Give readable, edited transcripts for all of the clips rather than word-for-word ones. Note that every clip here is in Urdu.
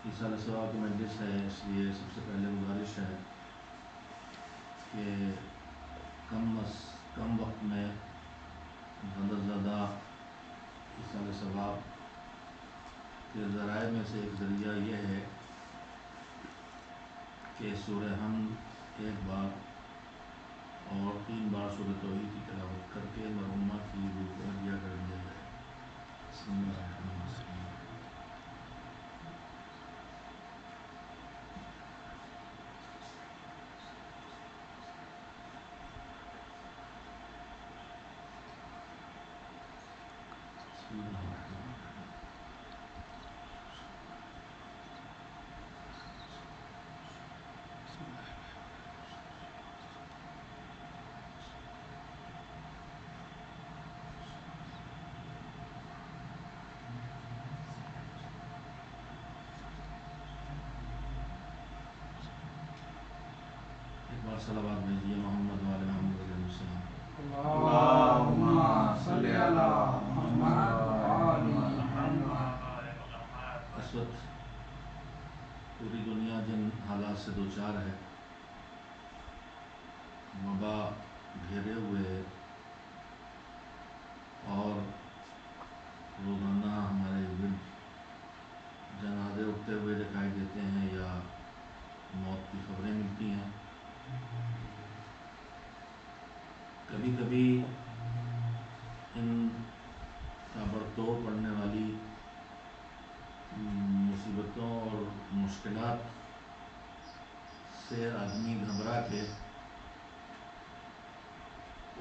ایصال ثواب کی مجلس ہے، اس لیے سب سے پہلے گزارش ہے کہ کم وقت میں زیادہ سے زیادہ ایصال ثواب کے ذرائع میں سے ایک ذریعہ یہ ہے کہ سورہ حمد ایک بار اور 3 بار سورہ توحید کی تلاوت کر کے مرحومہ کی روح کو ہدیہ کر دیا جائے۔ بسم اللہ الرحمن الرحیم۔ بسم اللہ الرحمن الرحیم۔ ایک بار صلوات بھیجیے محمد وعلی محمد علیہ السلام۔ اللہم صلی علی محمد وعلی محمد۔ اس وقت پوری دنیا جن حالات سے دوچار ہے، وبا گھیرے ہوئے ہے اور روزانہ ہمارے گرد جنازے اٹھتے ہوئے دکھائی دیتے ہیں یا موت کی خبریں ملتی ہیں، کبھی کبھی ان تابڑ توڑ پڑنے والی مصیبتوں اور مشکلات سے آدمی گھبرا کے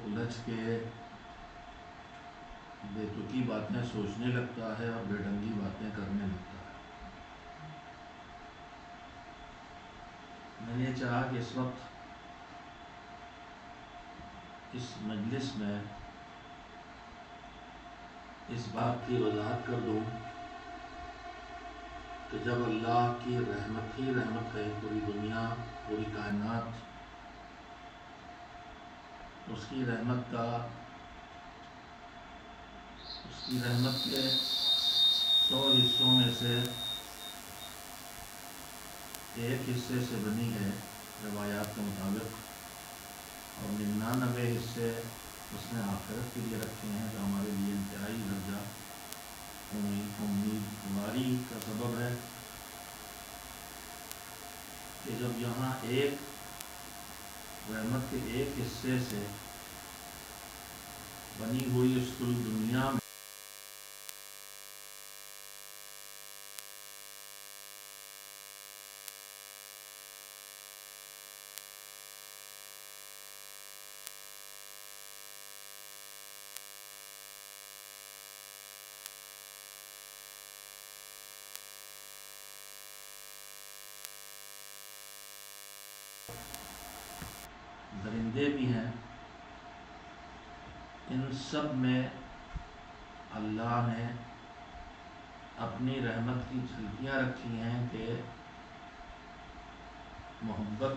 الجھ کے بے تکی باتیں سوچنے لگتا ہے اور بے ڈھنگی باتیں کرنے لگتا ہے۔ میں نے چاہا کہ اس وقت اس مجلس میں اس بات کی وضاحت کر دوں کہ جب اللہ کی رحمت ہی رحمت ہے، پوری دنیا پوری کائنات اس کی رحمت کے 100 حصوں میں سے ایک حصے سے بنی ہے روایات کے مطابق، اور 99 حصے اس نے آخرت کے لیے رکھے ہیں، جو ہمارے لیے انتہائی درجہ امیدواری کا سبب ہے کہ جب یہاں ایک رحمت کے ایک حصے سے بنی ہوئی اس کل دنیا میں درندے بھی ہیں، ان سب میں اللہ نے اپنی رحمت کی جھلکیاں رکھی ہیں کہ محبت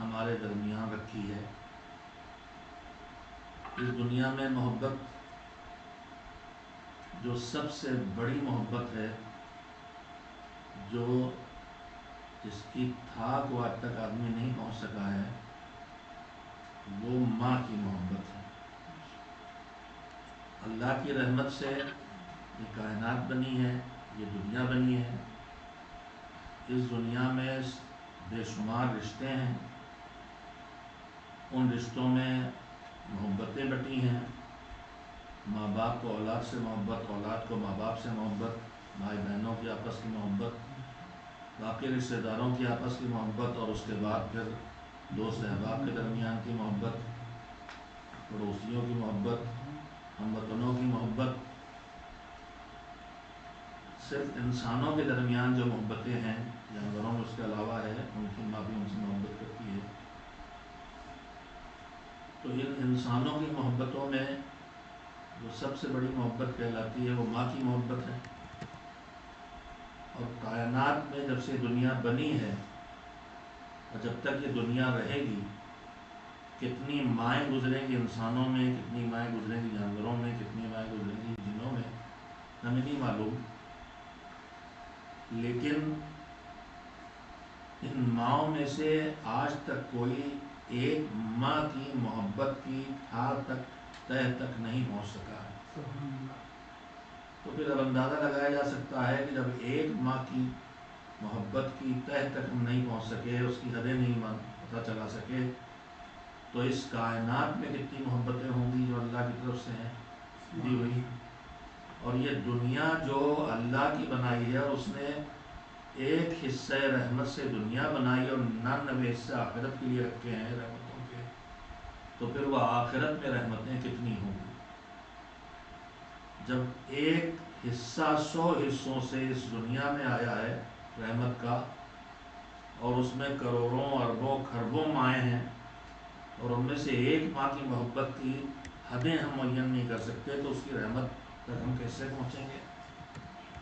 ہمارے درمیان رکھی ہے۔ اس دنیا میں محبت جو سب سے بڑی محبت ہے، جس کی تھا کو آج تک آدمی نہیں پہنچ سکا ہے، وہ ماں کی محبت ہے۔ اللہ کی رحمت سے یہ کائنات بنی ہے، یہ دنیا بنی ہے۔ اس دنیا میں بے شمار رشتے ہیں، ان رشتوں میں محبتیں بٹی ہیں، ماں باپ کو اولاد سے محبت، اولاد کو ماں باپ سے محبت، بھائی بہنوں کی آپس کی محبت، باقی رشتہ داروں کی آپس کی محبت، اور اس کے بعد پھر دوست احباب کے درمیان کی محبت، پڑوسیوں کی محبت، ہم وطنوں کی محبت۔ صرف انسانوں کے درمیان جو محبتیں ہیں، جانوروں میں اس کے علاوہ ہے، ان کی ماں بھی ان سے محبت کرتی ہے۔ تو ان انسانوں کی محبتوں میں جو سب سے بڑی محبت کہلاتی ہے وہ ماں کی محبت ہے۔ اور کائنات میں جب سے دنیا بنی ہے اور جب تک یہ دنیا رہے گی، کتنی مائیں گزریں گی انسانوں میں، کتنی مائیں گزریں گی جانوروں میں، کتنی مائیں گزریں گی جنوں میں، ہمیں نہیں معلوم۔ لیکن ان ماؤں میں سے آج تک کوئی ایک ماں کی محبت کی تہ تک نہیں پہنچ سکا ہے۔ تو پھر اب اندازہ لگایا جا سکتا ہے کہ جب ایک ماں کی محبت کی تہ تک ہم نہیں پہنچ سکے، اس کی حدیں نہیں پتہ چلا سکے، تو اس کائنات میں کتنی محبتیں ہوں گی جو اللہ کی طرف سے ہیں دی ہوئی۔ اور یہ دنیا جو اللہ کی بنائی ہے، اور اس نے ایک حصہ رحمت سے دنیا بنائی اور 99 حصہ آخرت کے لیے رکھے ہیں رحمتوں کے، تو پھر وہ آخرت میں رحمتیں کتنی ہوں گی؟ جب ایک حصہ 100 حصوں سے اس دنیا میں آیا ہے رحمت کا، اور اس میں کروڑوں اربوں کھربوں مائیں ہیں، اور ان میں سے ایک ماں کی محبت کی حدیں ہم معین نہیں کر سکتے، تو اس کی رحمت تک ہم کیسے پہنچیں گے؟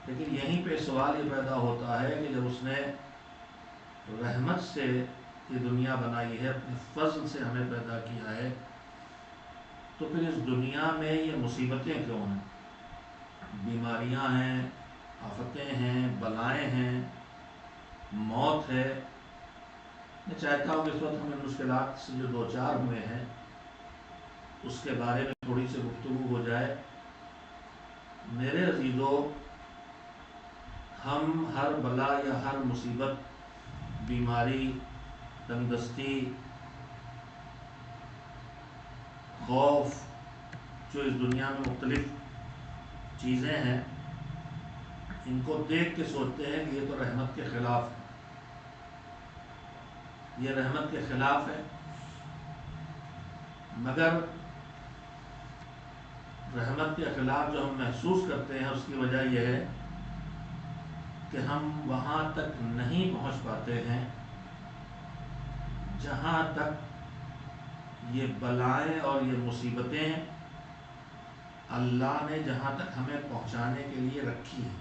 لیکن یہیں پہ سوال یہ پیدا ہوتا ہے کہ جب اس نے رحمت سے یہ دنیا بنائی ہے، اپنے فضل سے ہمیں پیدا کیا ہے، تو پھر اس دنیا میں یہ مصیبتیں کیوں ہیں؟ بیماریاں ہیں، آفتیں ہیں، بلائیں ہیں، موت ہے۔ میں چاہتا ہوں کہ اس وقت ہم ان مشکلات سے جو دوچار ہوئے ہیں اس کے بارے میں تھوڑی سی گفتگو ہو جائے۔ میرے عزیزو، ہم ہر بلا یا ہر مصیبت، بیماری، تندرستی، خوف، جو اس دنیا میں مختلف چیزیں ہیں، ان کو دیکھ کے سوچتے ہیں کہ یہ تو رحمت کے خلاف ہے، یہ رحمت کے خلاف ہے۔ مگر رحمت کے خلاف جو ہم محسوس کرتے ہیں، اس کی وجہ یہ ہے کہ ہم وہاں تک نہیں پہنچ پاتے ہیں جہاں تک یہ بلائیں اور یہ مصیبتیں اللہ نے جہاں تک ہمیں پہنچانے کے لیے رکھی ہیں۔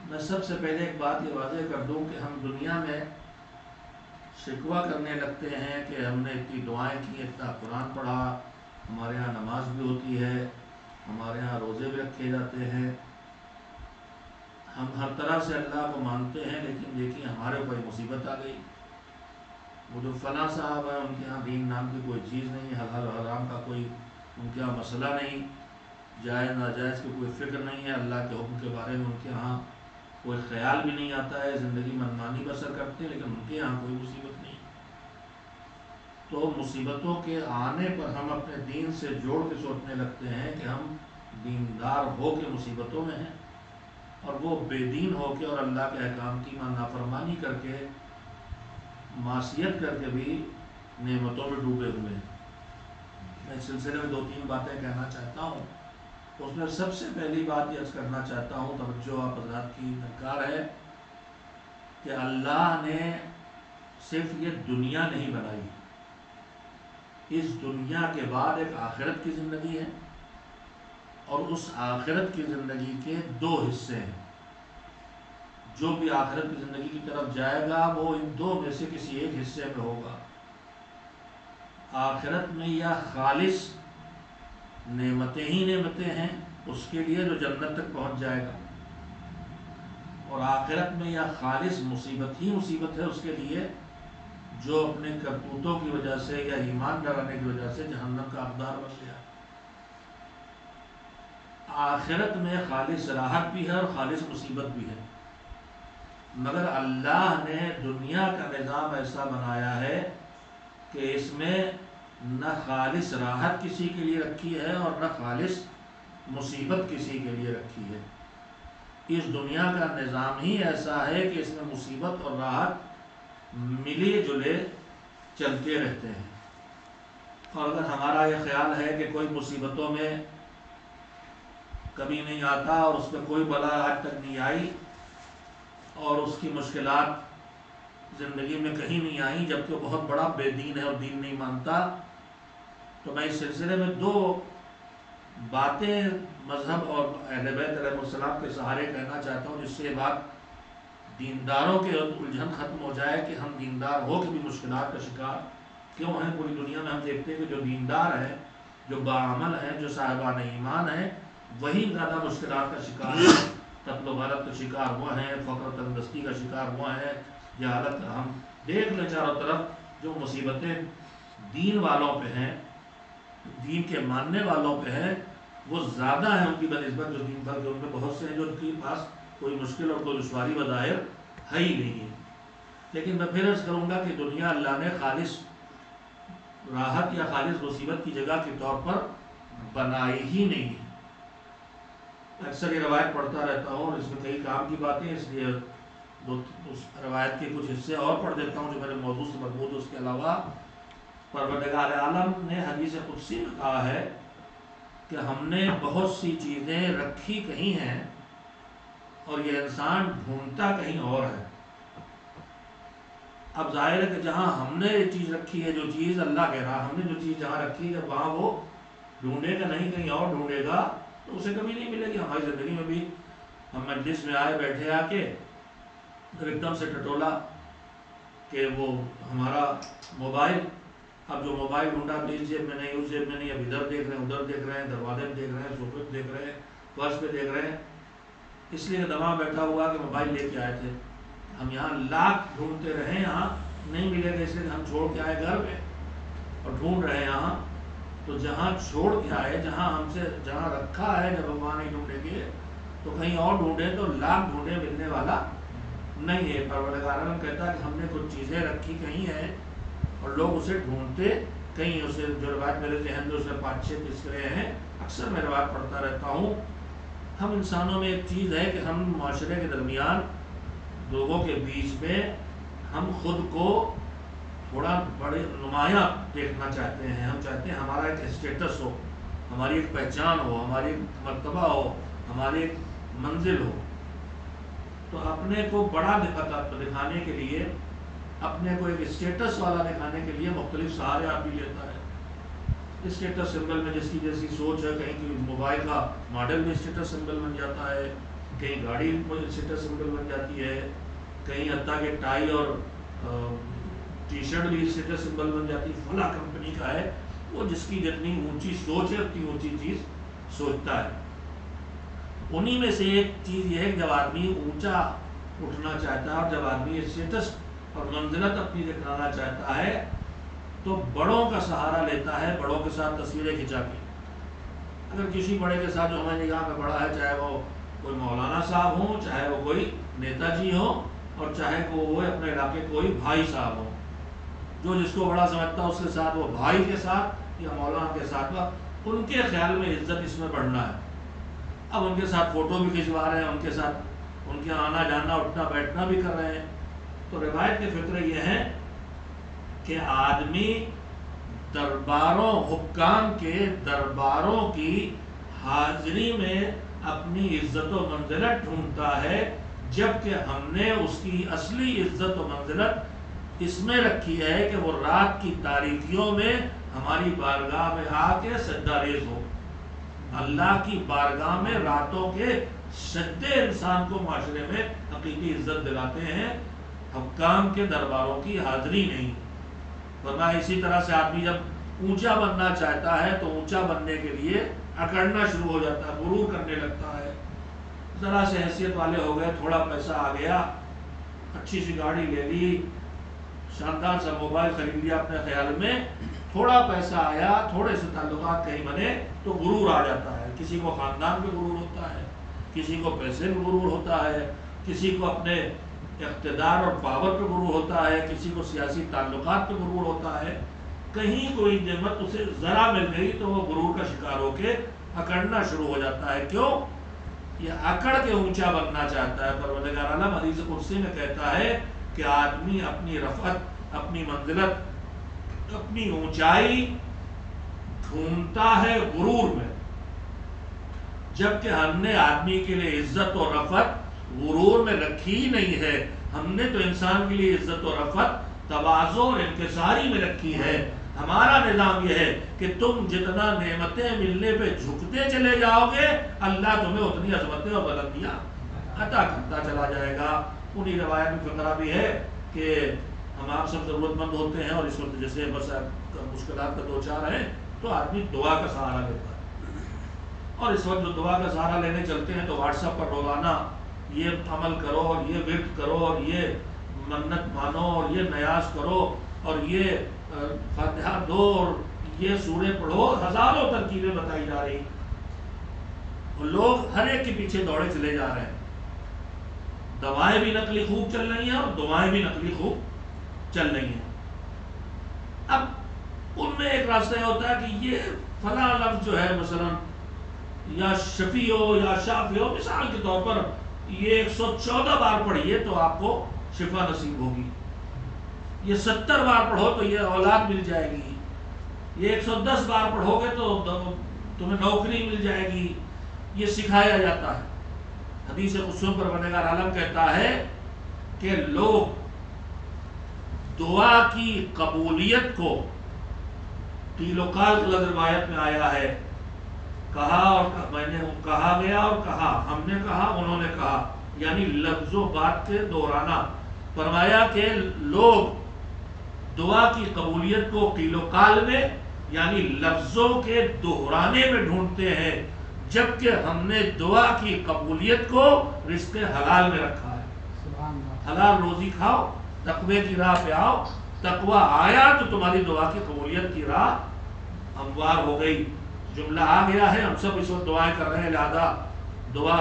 میں سب سے پہلے ایک بات یہ واضح کر دوں کہ ہم دنیا میں شکوہ کرنے لگتے ہیں کہ ہم نے اتنی دعائیں کی، اتنا قرآن پڑھا، ہمارے ہاں نماز بھی ہوتی ہے، ہمارے ہاں روزے بھی رکھے جاتے ہیں، ہم ہر طرح سے اللہ کو مانتے ہیں، لیکن دیکھیے ہمارے اوپر مصیبت آ گئی۔ وہ جو فلاں صاحب ہیں، ان کے ہاں دین نام کی کوئی چیز نہیں، حلال و حرام کا کوئی ان کے ہاں مسئلہ نہیں، جائز ناجائز کی کوئی فکر نہیں ہے، اللہ کے حکم کے بارے میں ان کے ہاں کوئی خیال بھی نہیں آتا ہے، زندگی منمانی بسر کرتے ہیں، لیکن ان کے یہاں کوئی مصیبت نہیں۔ تو مصیبتوں کے آنے پر ہم اپنے دین سے جوڑ کے سوچنے لگتے ہیں کہ ہم دیندار ہو کے مصیبتوں میں ہیں، اور وہ بے دین ہو کے اور اللہ کے احکام کی نافرمانی کر کے، معصیت کر کے بھی نعمتوں میں ڈوبے ہوئے ہیں۔ میں اس سلسلے میں 2-3 باتیں کہنا چاہتا ہوں۔ اس میں سب سے پہلی بات یہ عرض کرنا چاہتا ہوں، توجہ آپ حضرات کی درکار ہے، کہ اللہ نے صرف یہ دنیا نہیں بنائی، اس دنیا کے بعد ایک آخرت کی زندگی ہے، اور اس آخرت کی زندگی کے 2 حصے ہیں۔ جو بھی آخرت کی زندگی کی طرف جائے گا وہ ان 2 میں سے کسی ایک حصے میں ہوگا۔ آخرت میں یا خالص نعمتیں ہی نعمتیں ہیں اس کے لیے جو جنت تک پہنچ جائے گا، اور آخرت میں یا خالص مصیبت ہی مصیبت ہے اس کے لیے جو اپنے کرتوتوں کی وجہ سے یا ایمان ڈرانے کی وجہ سے جہنم کا حقدار بن گیا۔ آخرت میں خالص راحت بھی ہے اور خالص مصیبت بھی ہے، مگر اللہ نے دنیا کا نظام ایسا بنایا ہے کہ اس میں نہ خالص راحت کسی کے لیے رکھی ہے اور نہ خالص مصیبت کسی کے لیے رکھی ہے۔ اس دنیا کا نظام ہی ایسا ہے کہ اس میں مصیبت اور راحت ملے جلے چلتے رہتے ہیں۔ اور اگر ہمارا یہ خیال ہے کہ کوئی مصیبتوں میں کبھی نہیں آتا اور اس میں کوئی بلا آج تک نہیں آئی اور اس کی مشکلات زندگی میں کہیں نہیں آئیں، جبکہ وہ بہت بڑا بے دین ہے اور دین نہیں مانتا، تو میں اس سلسلے میں 2 باتیں مذہب اور اہل بیت علیہ السلام کے سہارے کہنا چاہتا ہوں، جس سے یہ بات دینداروں کے الجھن ختم ہو جائے کہ ہم دیندار ہو کے بھی مشکلات کا شکار کیوں ہیں۔ پوری دنیا میں ہم دیکھتے ہیں کہ جو دیندار ہیں، جو باعمل ہیں، جو صاحبان ایمان ہیں، وہی زیادہ مشکلات کا شکار ہے۔ قتل و غارت کا شکار وہ ہیں، فقر تندرستی کا شکار وہ ہیں، جہالت کا ہم دیکھ لیں چاروں طرف جو مصیبتیں دین والوں پہ ہیں، دین کے ماننے والوں پہ ہیں، وہ زیادہ ہیں ان کی بنسبت جو دین پر، جو ان میں بہت سے ہیں جو ان کے پاس کوئی مشکل اور کوئی دشواری بظاہر ہے ہی نہیں ہے۔ لیکن میں پھر عرض کروں گا کہ دنیا اللہ نے خالص راحت یا خالص مصیبت کی جگہ کے طور پر بنائی ہی نہیں ہے۔ اکثر یہ روایت پڑھتا رہتا ہوں اور اس میں کئی کام کی باتیں، اس لیے اس روایت کے کچھ حصے اور پڑھ دیتا ہوں جو میرے موضوع سے مربوط ہے۔ اس کے علاوہ پروردگار عالم نے حدیث قدسی میں کہا ہے کہ ہم نے بہت سی چیزیں رکھی کہیں ہیں اور یہ انسان ڈھونڈتا کہیں اور ہے۔ اب ظاہر ہے کہ جہاں ہم نے یہ چیز رکھی ہے، جو چیز اللہ کہہ رہا، ہم نے جو چیز جہاں رکھی ہے وہاں وہ ڈھونڈے گا نہیں، کہیں اور ڈھونڈے گا تو اسے کبھی نہیں ملے گی۔ ہماری زندگی میں بھی ہم مجلس میں آئے، بیٹھے آ کے ایک دم سے ٹٹولا کہ وہ ہمارا موبائل، اب جو موبائل ڈھونڈا پلیز جیب میں نہیں، اس جیب میں نہیں، اب ادھر دیکھ رہے ہیں، ادھر دیکھ رہے ہیں، دروازے پہ دیکھ رہے ہیں، سوفے پہ دیکھ رہے ہیں، فرش پہ دیکھ رہے ہیں، اس لیے دماغ بیٹھا ہوا کہ موبائل لے کے آئے تھے۔ ہم یہاں لاکھ ڈھونڈتے رہے، یہاں نہیں ملے گا، اس لیے ہم چھوڑ کے آئے گھر میں اور ڈھونڈ رہے ہیں یہاں۔ تو جہاں چھوڑ کے آئے، جہاں ہم سے جہاں رکھا ہے، جب ہم وہاں نہیں ڈھونڈیں گے تو کہیں اور ڈھونڈیں تو لاکھ ڈھونڈے ملنے والا نہیں ہے۔ پروردگار عالم کہتا ہے کہ ہم نے کچھ چیزیں رکھی کہیں ہیں اور لوگ اسے ڈھونڈتے کہیں، اسے جو روایت میرے ذہن میں اسے 5-6 تذکرے ہیں، اکثر میں روایت پڑھتا رہتا ہوں۔ ہم انسانوں میں ایک چیز ہے کہ ہم معاشرے کے درمیان، لوگوں کے بیچ میں ہم خود کو تھوڑا بڑے نمایاں دیکھنا چاہتے ہیں۔ ہم چاہتے ہیں ہمارا ایک اسٹیٹس ہو، ہماری ایک پہچان ہو، ہماری ایک مرتبہ ہو، ہماری ایک منزل ہو۔ تو اپنے کو بڑا دکھانے کے لیے، اپنے کو ایک اسٹیٹس والا دکھانے کے لیے مختلف سہارے آدمی لیتا ہے۔ اسٹیٹس سمبل میں جس کی جیسی سوچ ہے، کہیں کوئی موبائل کا ماڈل بھی اسٹیٹس سمبل بن جاتا ہے، کہیں گاڑی اسٹیٹس سمبل بن جاتی ہے، کہیں حتیٰ کہ ٹائی اور ٹی شرٹ بھی اسٹیٹس سمبل بن جاتی ہے۔ فلاں کمپنی کا ہے، وہ جس کی جتنی اونچی سوچ ہے اتنی اونچی چیز سوچتا ہے۔ انہی میں سے ایک چیز یہ ہے کہ جب آدمی اونچا اٹھنا چاہتا ہے اور جب آدمی اسٹیٹس اور منزلت اپنی دکھانا چاہتا ہے تو بڑوں کا سہارا لیتا ہے، بڑوں کے ساتھ تصویریں کھنچا کے۔ اگر کسی بڑے کے ساتھ جو ہماری نگاہ میں بڑا ہے، چاہے وہ کوئی مولانا صاحب ہوں، چاہے وہ کوئی نیتا جی ہو، اور چاہے وہ اپنے علاقے کوئی بھائی صاحب ہو، جو جس کو بڑا سمجھتا ہے اس کے ساتھ، وہ بھائی کے ساتھ یا مولانا کے ساتھ، ان کے خیال میں عزت اس میں بڑھنا ہے۔ اب ان کے ساتھ فوٹو بھی کھنچوا رہے ہیں، ان کے ساتھ ان کے آنا جانا اٹھنا بیٹھنا بھی کر رہے ہیں۔ تو روایت کے فطرے یہ ہیں کہ آدمی درباروں، حکام کے درباروں کی حاضری میں اپنی عزت و منزلت ڈھونڈتا ہے، جبکہ ہم نے اس کی اصلی عزت و منزلت اس میں رکھی ہے کہ وہ رات کی تاریکیوں میں ہماری بارگاہ میں آ کے سجدہ ریز ہو۔ اللہ کی بارگاہ میں راتوں کے سجدے انسان کو معاشرے میں حقیقی عزت دلاتے ہیں، حکام کے درباروں کی حاضری نہیں۔ ورنہ اسی طرح سے آدمی جب اونچا بننا چاہتا ہے تو اونچا بننے کے لیے اکڑنا شروع ہو جاتا ہے، غرور کرنے لگتا ہے۔ ذرا سے حیثیت والے ہو گئے، تھوڑا پیسہ آ گیا، اچھی سی گاڑی لے لی، شاندار سا موبائل خرید لیا اپنے خیال میں، تھوڑا پیسہ آیا، تھوڑے سے تعلقات کہیں بنے تو غرور آ جاتا ہے۔ کسی کو خاندان پہ غرور ہوتا ہے، کسی کو پیسے پہ غرور ہوتا ہے، کسی کو اپنے اقتدار اور پاور پہ غرور ہوتا ہے، کسی کو سیاسی تعلقات پہ غرور ہوتا ہے۔ کہیں کوئی نعمت اسے ذرا مل گئی تو وہ غرور کا شکار ہو کے اکڑنا شروع ہو جاتا ہے۔ کیوں؟ یہ اکڑ کے اونچا بننا چاہتا ہے۔ پروردگار عالم حدیث قدسی میں کہتا ہے کہ آدمی اپنی رفعت، اپنی منزلت، اپنی اونچائی ڈھونڈتا ہے غرور میں، جبکہ ہم نے آدمی کے لیے عزت و رفعت غرور میں رکھی ہی نہیں ہے۔ ہم نے تو انسان کے لیے عزت و رفعت تواضع اور انکساری میں رکھی ہے۔ ہمارا نظام یہ ہے کہ تم جتنا نعمتیں ملنے پہ جھکتے چلے جاؤ گے، اللہ تمہیں اتنی عظمتیں اور بلندیاں عطا کرتا چلا جائے گا۔ انہی روایت میں فقرہ بھی ہے کہ ہم آپ سب ضرورت مند ہوتے ہیں اور اس وقت جیسے بس مشکلات کا دو چار ہیں تو آدمی دعا کا سہارا لیتا ہے۔ اور اس وقت جو دعا کا سہارا لینے چلتے ہیں تو واٹس ایپ پر روزانہ یہ عمل کرو اور یہ ورد کرو اور یہ منت مانو اور یہ نیاز کرو اور یہ فاتحہ دو اور یہ سورے پڑھو، ہزاروں ترکیبیں بتائی جا رہی، لوگ ہر ایک کے پیچھے دوڑے چلے جا رہے ہیں. دوائیں بھی نقلی خوب چل رہی ہیں اور دعائیں بھی نقلی خوب چل رہی ہیں. اب ان میں ایک راستہ یہ ہوتا ہے کہ یہ فلاں لفظ جو ہے مثلا یا شفیع ہو یا شافی ہو، مثال کے طور پر یہ 114 بار پڑھیے تو آپ کو شفا نصیب ہوگی، یہ 70 بار پڑھو تو یہ اولاد مل جائے گی، یہ 110 بار پڑھو گے تو تمہیں نوکری مل جائے گی. یہ سکھایا جاتا ہے. حدیث قدسی پر پروردگار عالم کہتا ہے کہ لوگ دعا کی قبولیت کو قیل و قال کی روایت میں آیا ہے، کہا اور میں نے کہا گیا اور کہا، ہم نے کہا انہوں نے کہا، یعنی لفظ و بات کے دہرانا. فرمایا کہ لوگ دعا کی قبولیت کو قیل و قال میں یعنی لفظوں کے دہرانے میں ڈھونڈتے ہیں، جبکہ ہم نے دعا کی قبولیت کو رزق حلال میں رکھا ہے. حلال روزی کھاؤ، تقوی کی راہ پہ آؤ، تقوی آیا تو تمہاری دعا کی قبولیت کی راہ ہموار ہو گئی. جملہ آ گیا ہے، ہم سب اس وقت دعائیں کر رہے ہیں، لہذا دعا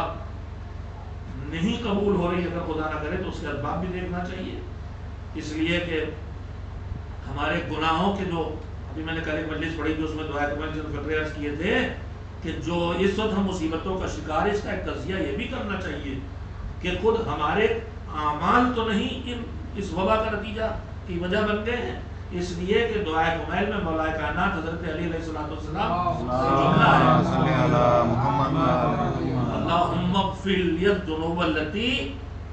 نہیں قبول ہو رہی اگر خدا نہ کرے تو اس کے اسباب بھی دیکھنا چاہیے. اس لیے کہ ہمارے گناہوں کے جو ابھی میں نے کل ایک مجلس پڑھی تھی اس میں دعا فکرے عرض کیے تھے کہ جو اس وقت ہم مصیبتوں کا شکار ہے، اس کا ایک تجزیہ یہ بھی کرنا چاہیے کہ خود ہمارے اعمال تو نہیں اس وبا کا نتیجہ کی وجہ بن گئے ہیں. اس لیے کہ دعائے کمیل میں مولا کائنات حضرت علی علیہ السلام اللہم اغفر لی الذنوب التی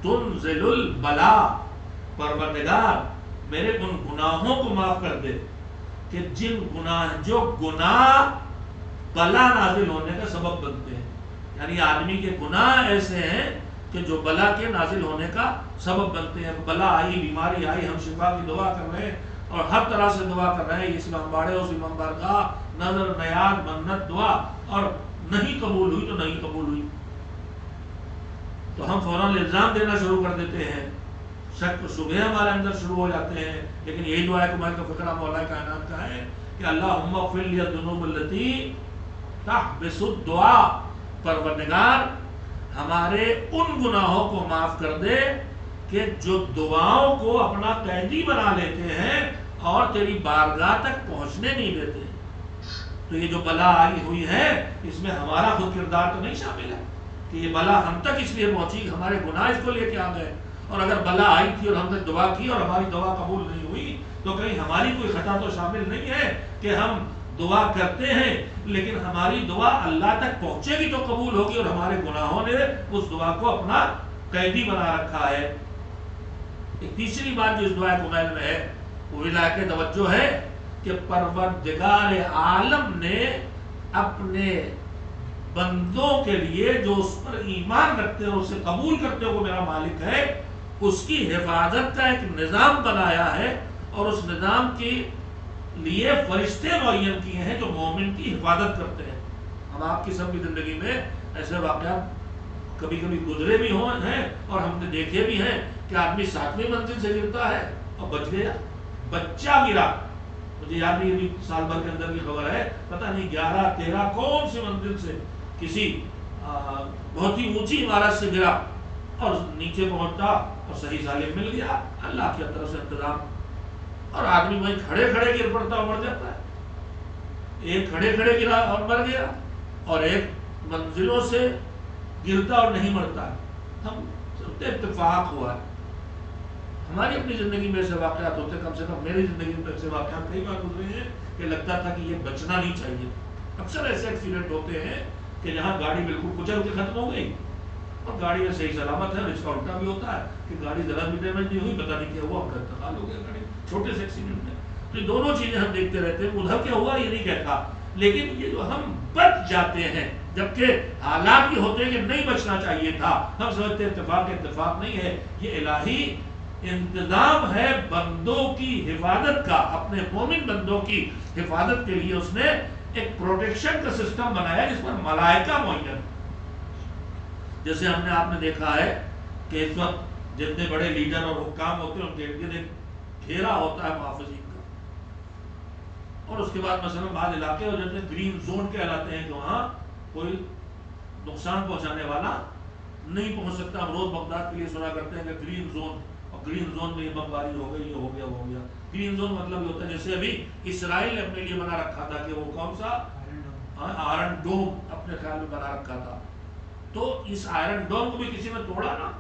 تنزل البلاء، پروردگار میرے ان گناہوں کو معاف کر دے کہ جو گناہ بلا نازل ہونے کا سبب بنتے ہیں. یعنی آدمی کے گناہ ایسے ہیں کہ جو بلا کے نازل ہونے کا سبب بنتے ہیں. بلا آئی، بیماری آئی، ہم شفا کی دعا کر رہے ہیں اور ہر طرح سے دعا کر رہے ہیں، اس امام باڑے اس امام بارگاہ، نظر نیاز منت دعا، اور نہیں قبول ہوئی تو نہیں قبول ہوئی تو ہم فوراً الزام دینا شروع کر دیتے ہیں، شک و شبہ ہمارے اندر شروع ہو جاتے ہیں. لیکن یہی دعا کمال کا فقرہ مولا کائنات کا ہے کہ اللہم اغفر لی الذنوب التی تحبس الدعاء، پروردگار ہمارے ان گناہوں کو معاف کر دے کہ جو دعاؤں کو اپنا قیدی بنا لیتے ہیں اور تیری بارگاہ تک پہنچنے نہیں دیتے. تو یہ جو بلا آئی ہوئی ہے اس میں ہمارا خود کردار تو نہیں شامل ہے کہ یہ بلا ہم تک اس لیے پہنچی، ہمارے گناہ اس کو لے کے آ گئے. اور اگر بلا آئی تھی اور ہم نے دعا کی اور ہماری دعا قبول نہیں ہوئی تو کہیں ہماری کوئی خطا تو شامل نہیں ہے کہ ہم دعا کرتے ہیں لیکن ہماری دعا اللہ تک پہنچے گی تو قبول ہوگی اور ہمارے گناہوں نے اس دعا کو اپنا قیدی بنا رکھا ہے. ایک تیسری بات جو اس دعا کمیل میں ہے وہ ولایت توجہ ہے کہ پروردگار عالم نے اپنے بندوں کے لیے جو اس پر ایمان رکھتے ہیں اور اسے قبول کرتے ہیں وہ میرا مالک ہے، اس کی حفاظت کا ایک نظام بنایا ہے اور اس نظام کے لیے فرشتے معین کیے ہیں جو مومن کی حفاظت کرتے ہیں. ہم آپ کی سب کی زندگی میں ایسے واقعات کبھی کبھی گزرے بھی ہیں اور ہم نے دیکھے بھی ہیں کہ آدمی 7ویں منزل سے گرتا ہے اور بچ گیا، بچہ گرا. مجھے یاد نہیں، ابھی سال بھر کے اندر کی خبر ہے، پتہ نہیں 11 13 کون سی منزل سے کسی بہت ہی اونچی عمارت سے گرا اور نیچے پہنچا اور صحیح سالم مل گیا، اللہ کی طرف سے انتظام. اور آدمی وہیں کھڑے کھڑے گر پڑتا اور مر جاتا ہے. ایک کھڑے کھڑے گرا اور مر گیا اور ایک منزلوں سے گرتا اور نہیں مرتا. ہم سب اتفاق ہوا ہے. ہماری اپنی زندگی میں ایسے واقعات ہوتے، کم سے کم میری زندگی میں ایسے واقعات کئی بار گزرے ہیں کہ لگتا تھا کہ یہ بچنا نہیں چاہیے. اکثر ایسے ایکسیڈنٹ ہوتے ہیں کہ جہاں گاڑی بالکل کچل کے ختم ہو گئی اور گاڑی میں صحیح سلامت ہے، اور اس کا الٹا بھی ہوتا ہے کہ گاڑی ذرا بھی ڈیمیج نہیں ہوئی، پتہ نہیں کیا ہوا، ان کا انتقال ہو گیا گاڑی چھوٹے سے ایکسیڈنٹ میں. تو یہ دونوں چیزیں ہم دیکھتے رہتے ہیں. ادھر کیا ہوا یہ نہیں کہتا، لیکن یہ جو ہم بچ جاتے ہیں جبکہ حالات یہ ہوتے ہیں کہ نہیں بچنا چاہیے تھا، ہم سمجھتے اتفاق نہیں ہے. یہ الہی انتظام ہے بندوں کی حفاظت کا، اپنے مومن بندوں کی حفاظت کے لیے اس نے ایک پروٹیکشن کا سسٹم بنایا جس پر ملائکہ معین. جیسے ہم نے آپ نے دیکھا ہے کہ اس وقت جتنے بڑے لیڈر اور حکام ہوتے ہیں ان کے ارد گرد گھیرا ہوتا ہے محافظین کا. اور اس کے بعد مثلا بعض علاقے ہو جاتے ہیں گرین زون کہلاتے ہیں کہ وہاں کوئی نقصان پہنچانے والا نہیں پہنچ سکتا. ہم روز بغداد کے لیے سنا کرتے ہیں کہ گرین زون، اور گرین زون میں یہ بمباری ہو گئی، یہ ہو گیا وہ ہو گیا. گرین زون مطلب یہ ہوتا ہے جیسے ابھی اسرائیل نے اپنے لیے بنا رکھا تھا کہ وہ کون سا آئرن ڈوم اپنے خیال میں بنا رکھا تھا. تو اس آئرن ڈوم کو بھی کسی نے توڑا نا،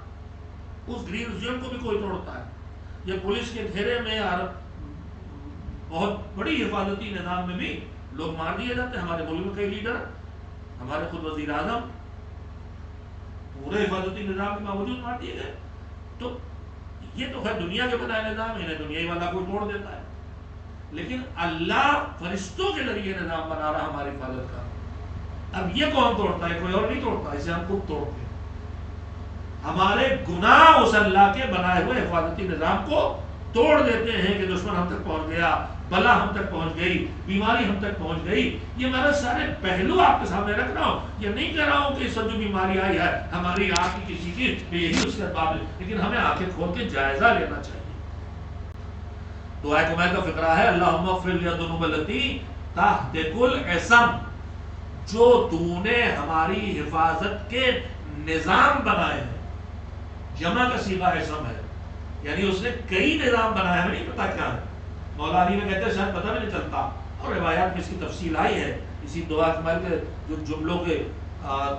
اس گرین زون کو بھی کوئی توڑتا ہے. یہ پولیس کے گھیرے میں بہت بڑی حفاظتی نظام میں بھی لوگ مار دیے جاتے ہیں. ہمارے ملک میں کئی لیڈر، ہمارے خود وزیر اعظم پورے حفاظتی نظام کے باوجود مار دیے گئے. تو یہ تو ہے دنیا کے بنائے نظام، انہیں دنیا والا کوئی توڑ دیتا ہے. لیکن اللہ فرشتوں کے ذریعے نظام بنا رہا ہماری حفاظت کا. اب یہ کون توڑتا ہے؟ کوئی اور نہیں توڑتا، اسے ہم خود توڑتے ہیں. ہمارے گناہ اس اللہ کے بنائے ہوئے حفاظتی نظام کو توڑ دیتے ہیں کہ دشمن ہم تک پہنچ گیا، بلا ہم تک پہنچ گئی، بیماری ہم تک پہنچ گئی. یہ میں سارے پہلو آپ کے سامنے رکھ رہا ہوں. یہ نہیں کہہ رہا ہوں کہ سب جو بیماری آئی ہے ہماری آپ کی کسی کی یہی اس کے باب، لیکن ہمیں آنکھیں کھول کے جائزہ لینا چاہیے. دعا کمائل کا فقرہ ہے اللہم اغفر لی الذنوب التی تحت کل اسم. جو تو نے ہماری حفاظت کے نظام بنائے ہیں، جمع کا صیغہ اسم ہے، یعنی اس نے کئی نظام بنائے، ہمیں نہیں پتا کیا ہے. مولا علی میں کہتے ہیں شاید پتہ بھی نہیں چلتا، اور روایات میں اس کی تفصیل آئی ہے. اسی دعا کمائل کے جو جملوں کے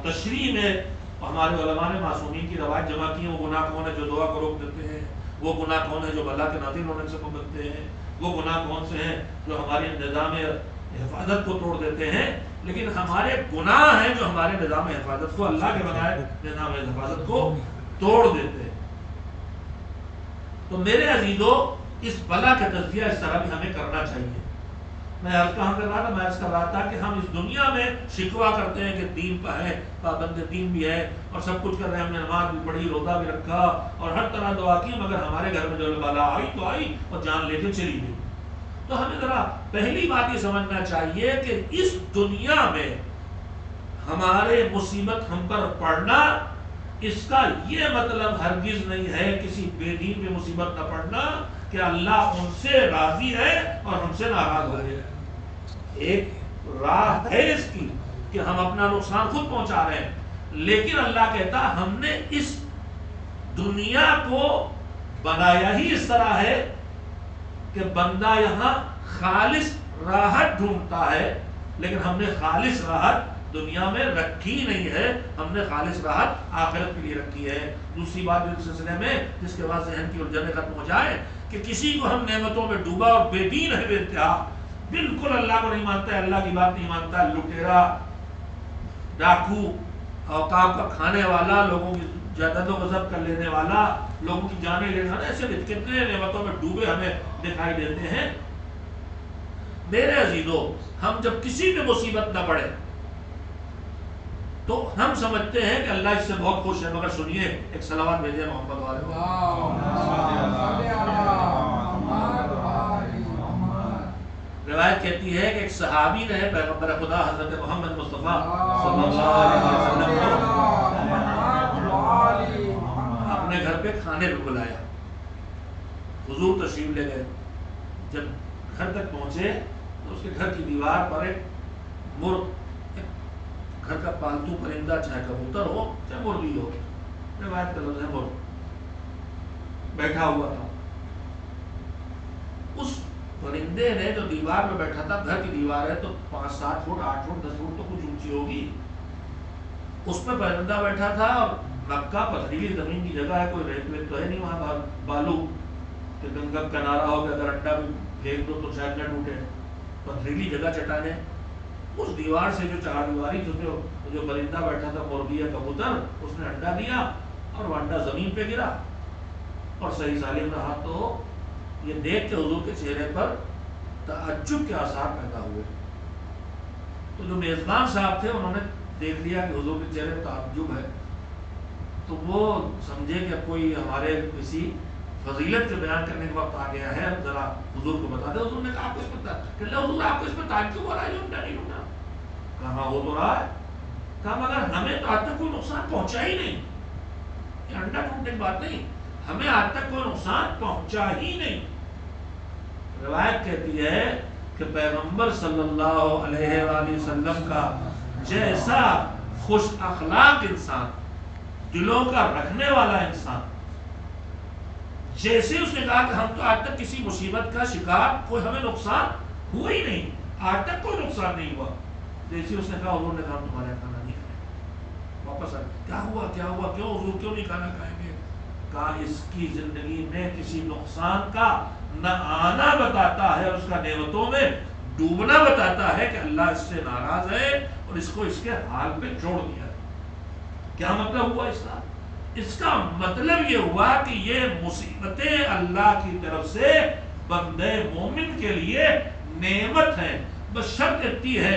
تشریح میں ہمارے علماء نے معصومین کی روایت جمع کی ہیں. وہ گناہ کون ہے جو دعا کو روک دیتے ہیں، وہ گناہ کون ہے جو بلا کے نازل ہونے سے بچتے ہیں، وہ گناہ کون سے ہیں جو ہمارے نظام حفاظت کو توڑ دیتے ہیں. لیکن ہمارے گناہ ہیں جو ہمارے نظام حفاظت کو، اللہ کے بنائے نظام حفاظت کو توڑ دیتے ہیں. تو میرے عزیزو اس بلا کا تجزیہ اس طرح بھی ہمیں کرنا چاہیے. میں عرض کہاں کر رہا تھا؟ میں عرض کر رہا تھا کہ ہم اس دنیا میں شکوہ کرتے ہیں کہ دین پہ ہے، پابند دین بھی ہے اور سب کچھ کر رہے ہیں، ہم نے نماز بھی پڑھی، روزہ بھی رکھا اور ہر طرح دعا کی، مگر ہمارے گھر میں جو بلا آئی تو آئی اور جان لے کے چلی گئی. تو ہمیں ذرا پہلی بات یہ سمجھنا چاہیے کہ اس دنیا میں ہمارے مصیبت ہم پر پڑنا، اس کا یہ مطلب ہرگز نہیں ہے کسی بے دین پہ مصیبت نہ پڑنا کہ اللہ ان سے راضی ہے اور ہم سے ناراض ہو گئے. ایک راہ ہے اس کی کہ ہم اپنا نقصان خود پہنچا رہے ہیں، لیکن اللہ کہتا ہم نے اس دنیا کو بنایا ہی اس طرح ہے کہ بندہ یہاں خالص راحت ڈھونڈتا ہے، لیکن ہم نے خالص راحت دنیا میں رکھی نہیں ہے، ہم نے خالص راحت آخرت کے لیے رکھی ہے. دوسری بات اس سلسلے میں جس کے بعد ذہن کی الجھنیں ختم ہو جائے کہ کسی کو ہم نعمتوں میں ڈوبا اور بے دین ہے بے انتہا، بالکل اللہ کو نہیں مانتا ہے، اللہ کی بات نہیں مانتا ہے، لٹیرا، ڈاکو، اوقاف کا کھانے والا، لوگوں کی جائیدادوں کو ضبط کر لینے والا، لوگوں کی جانیں لے کھانا، ایسے کتنے نعمتوں میں ڈوبے ہمیں دکھائی دیتے ہیں. میرے عزیزو ہم جب کسی پہ مصیبت نہ پڑے تو ہم سمجھتے ہیں کہ اللہ اس سے بہت خوش ہے. مگر سنیے ایک صلوات بھیجے محمد والے. روایت کہتی ہے کہ ایک صحابی نے پیغمبر خدا حضرت محمد مصطفیٰ صلی اللہ علیہ وسلم کو اپنے گھر پہ کھانے پہ بلایا. حضور تشریف لے گئے. جب گھر تک پہنچے تو اس کے گھر کی دیوار پر ایک مرغ، گھر کا پالتو پرندہ، چاہے کبوتر ہو چاہے مرغی ہو، روایت کا لفظ ہے مرغ، بیٹھا ہوا تھا. اس پرندے نے جو دیوار میں بیٹھا تھا، گھر کی دیوار ہے تو 5-7 فٹ 8 فٹ 10 فٹ تو کچھ اونچی ہوگی، اس پہ پرندہ بیٹھا تھا. اور مکہ پتھریلی زمین کی جگہ ہے، کوئی ریت ویت تو ہے نہیں وہاں، بالو کہ گنگا کنارا ہو گیا، اگر انڈا بھی پھینک دو تو شاید نہ ٹوٹے، پتھریلی جگہ چٹانے. اس دیوار سے جو چار دیواری جو پرندہ بیٹھا تھا، مرغی یا کبوتر، اس نے انڈا دیا اور وہ انڈا زمین پہ گرا اور صحیح سالم رہا. تو یہ دیکھ کے حضور کے چہرے پر تعجب کے آثار پیدا ہوئے. تو جو میزبان صاحب تھے انہوں نے دیکھ لیا کہ حضور کے چہرے پر تعجب ہے، تو وہ سمجھے کہ اب کوئی ہمارے کسی فضیلت کے بیان کرنے کے وقت آ گیا ہے، ذرا حضور کو بتا دے. حضور نے کہا آپ کو اس پر کہ حضور آپ کو اس پر تعجب ہو رہا ہے جو انڈا نہیں ٹوٹا. کہاں ہو تو رہا ہے. کہا مگر ہمیں تو آج تک کوئی نقصان پہنچا ہی نہیں. یہ انڈا ٹوٹنے کی بات نہیں, ہمیں آج تک کوئی نقصان پہنچا ہی نہیں. روایت کہتی ہے کہ پیغمبر صلی اللہ علیہ وآلہ وسلم کا جیسا خوش اخلاق انسان, دلوں کا رکھنے والا انسان, جیسے اس نے کہا کہ ہم تو آج تک کسی مصیبت کا شکار, کوئی ہمیں نقصان ہوا ہی نہیں, آج تک کوئی نقصان نہیں ہوا. جیسے اس نے کہا حضور نے کہا ہم تمہارے کھانا نہیں کھائیں. واپس آ کیا ہوا کیا ہوا, کیوں حضور کیوں نہیں کھانا کھائیں گے؟ کہا اس کی زندگی میں کسی نقصان کا نہ آنا بتاتا ہے, اس کا نعمتوں میں ڈوبنا بتاتا ہے کہ اللہ اس سے ناراض ہے اور اس کو اس کے حال پہ چھوڑ دیا ہے. کیا مطلب ہوا اس کا؟ اس کا مطلب یہ ہوا کہ یہ مصیبتیں اللہ کی طرف سے بندے مومن کے لیے نعمت ہے. بس شرط اتنی ہے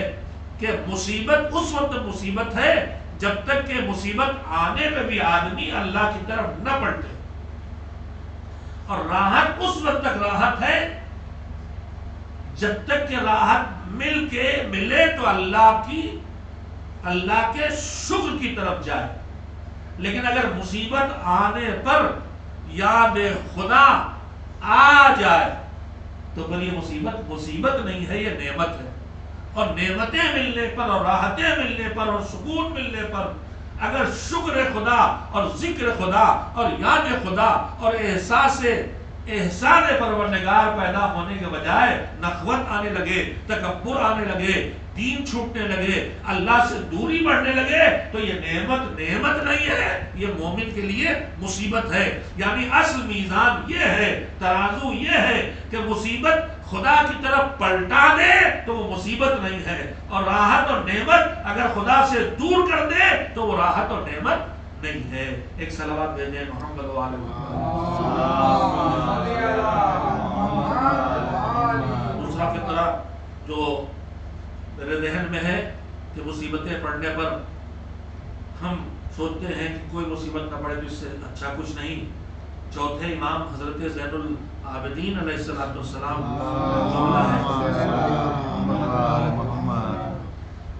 کہ مصیبت اس وقت مصیبت ہے جب تک کہ مصیبت آنے پہ بھی آدمی اللہ کی طرف نہ پلٹے, اور راحت اس وقت تک راحت ہے جب تک کہ راحت ملے تو اللہ کے شکر کی طرف جائے. لیکن اگر مصیبت آنے پر یاد خدا آ جائے تو پھر یہ مصیبت نہیں ہے, یہ نعمت ہے. اور نعمتیں ملنے پر اور راحتیں ملنے پر اور سکون ملنے پر اگر شکر خدا اور ذکر خدا اور یاد خدا اور احسان پروردگار پیدا ہونے کے بجائے نخوت آنے لگے, تکبر آنے لگے, دین چھوٹنے لگے, اللہ سے دوری بڑھنے لگے, تو یہ نعمت نہیں ہے, یہ مومن کے لیے مصیبت ہے. یعنی اصل میزان یہ ہے, ترازو یہ ہے کہ مصیبت خدا کی طرف پلٹا دے تو وہ مصیبت نہیں ہے, اور راحت اور نعمت اگر خدا سے دور کر دے تو وہ راحت اور نعمت نہیں ہے. ایک صلوات بھیجیں محمد و آل محمد. دوسرا فطرہ جو میرے ذہن میں ہے کہ مصیبتیں پڑنے پر ہم سوچتے ہیں کہ کوئی مصیبت نہ پڑے تو اس سے اچھا کچھ نہیں. چوتھے امام حضرت زین العابدین علیہ السلام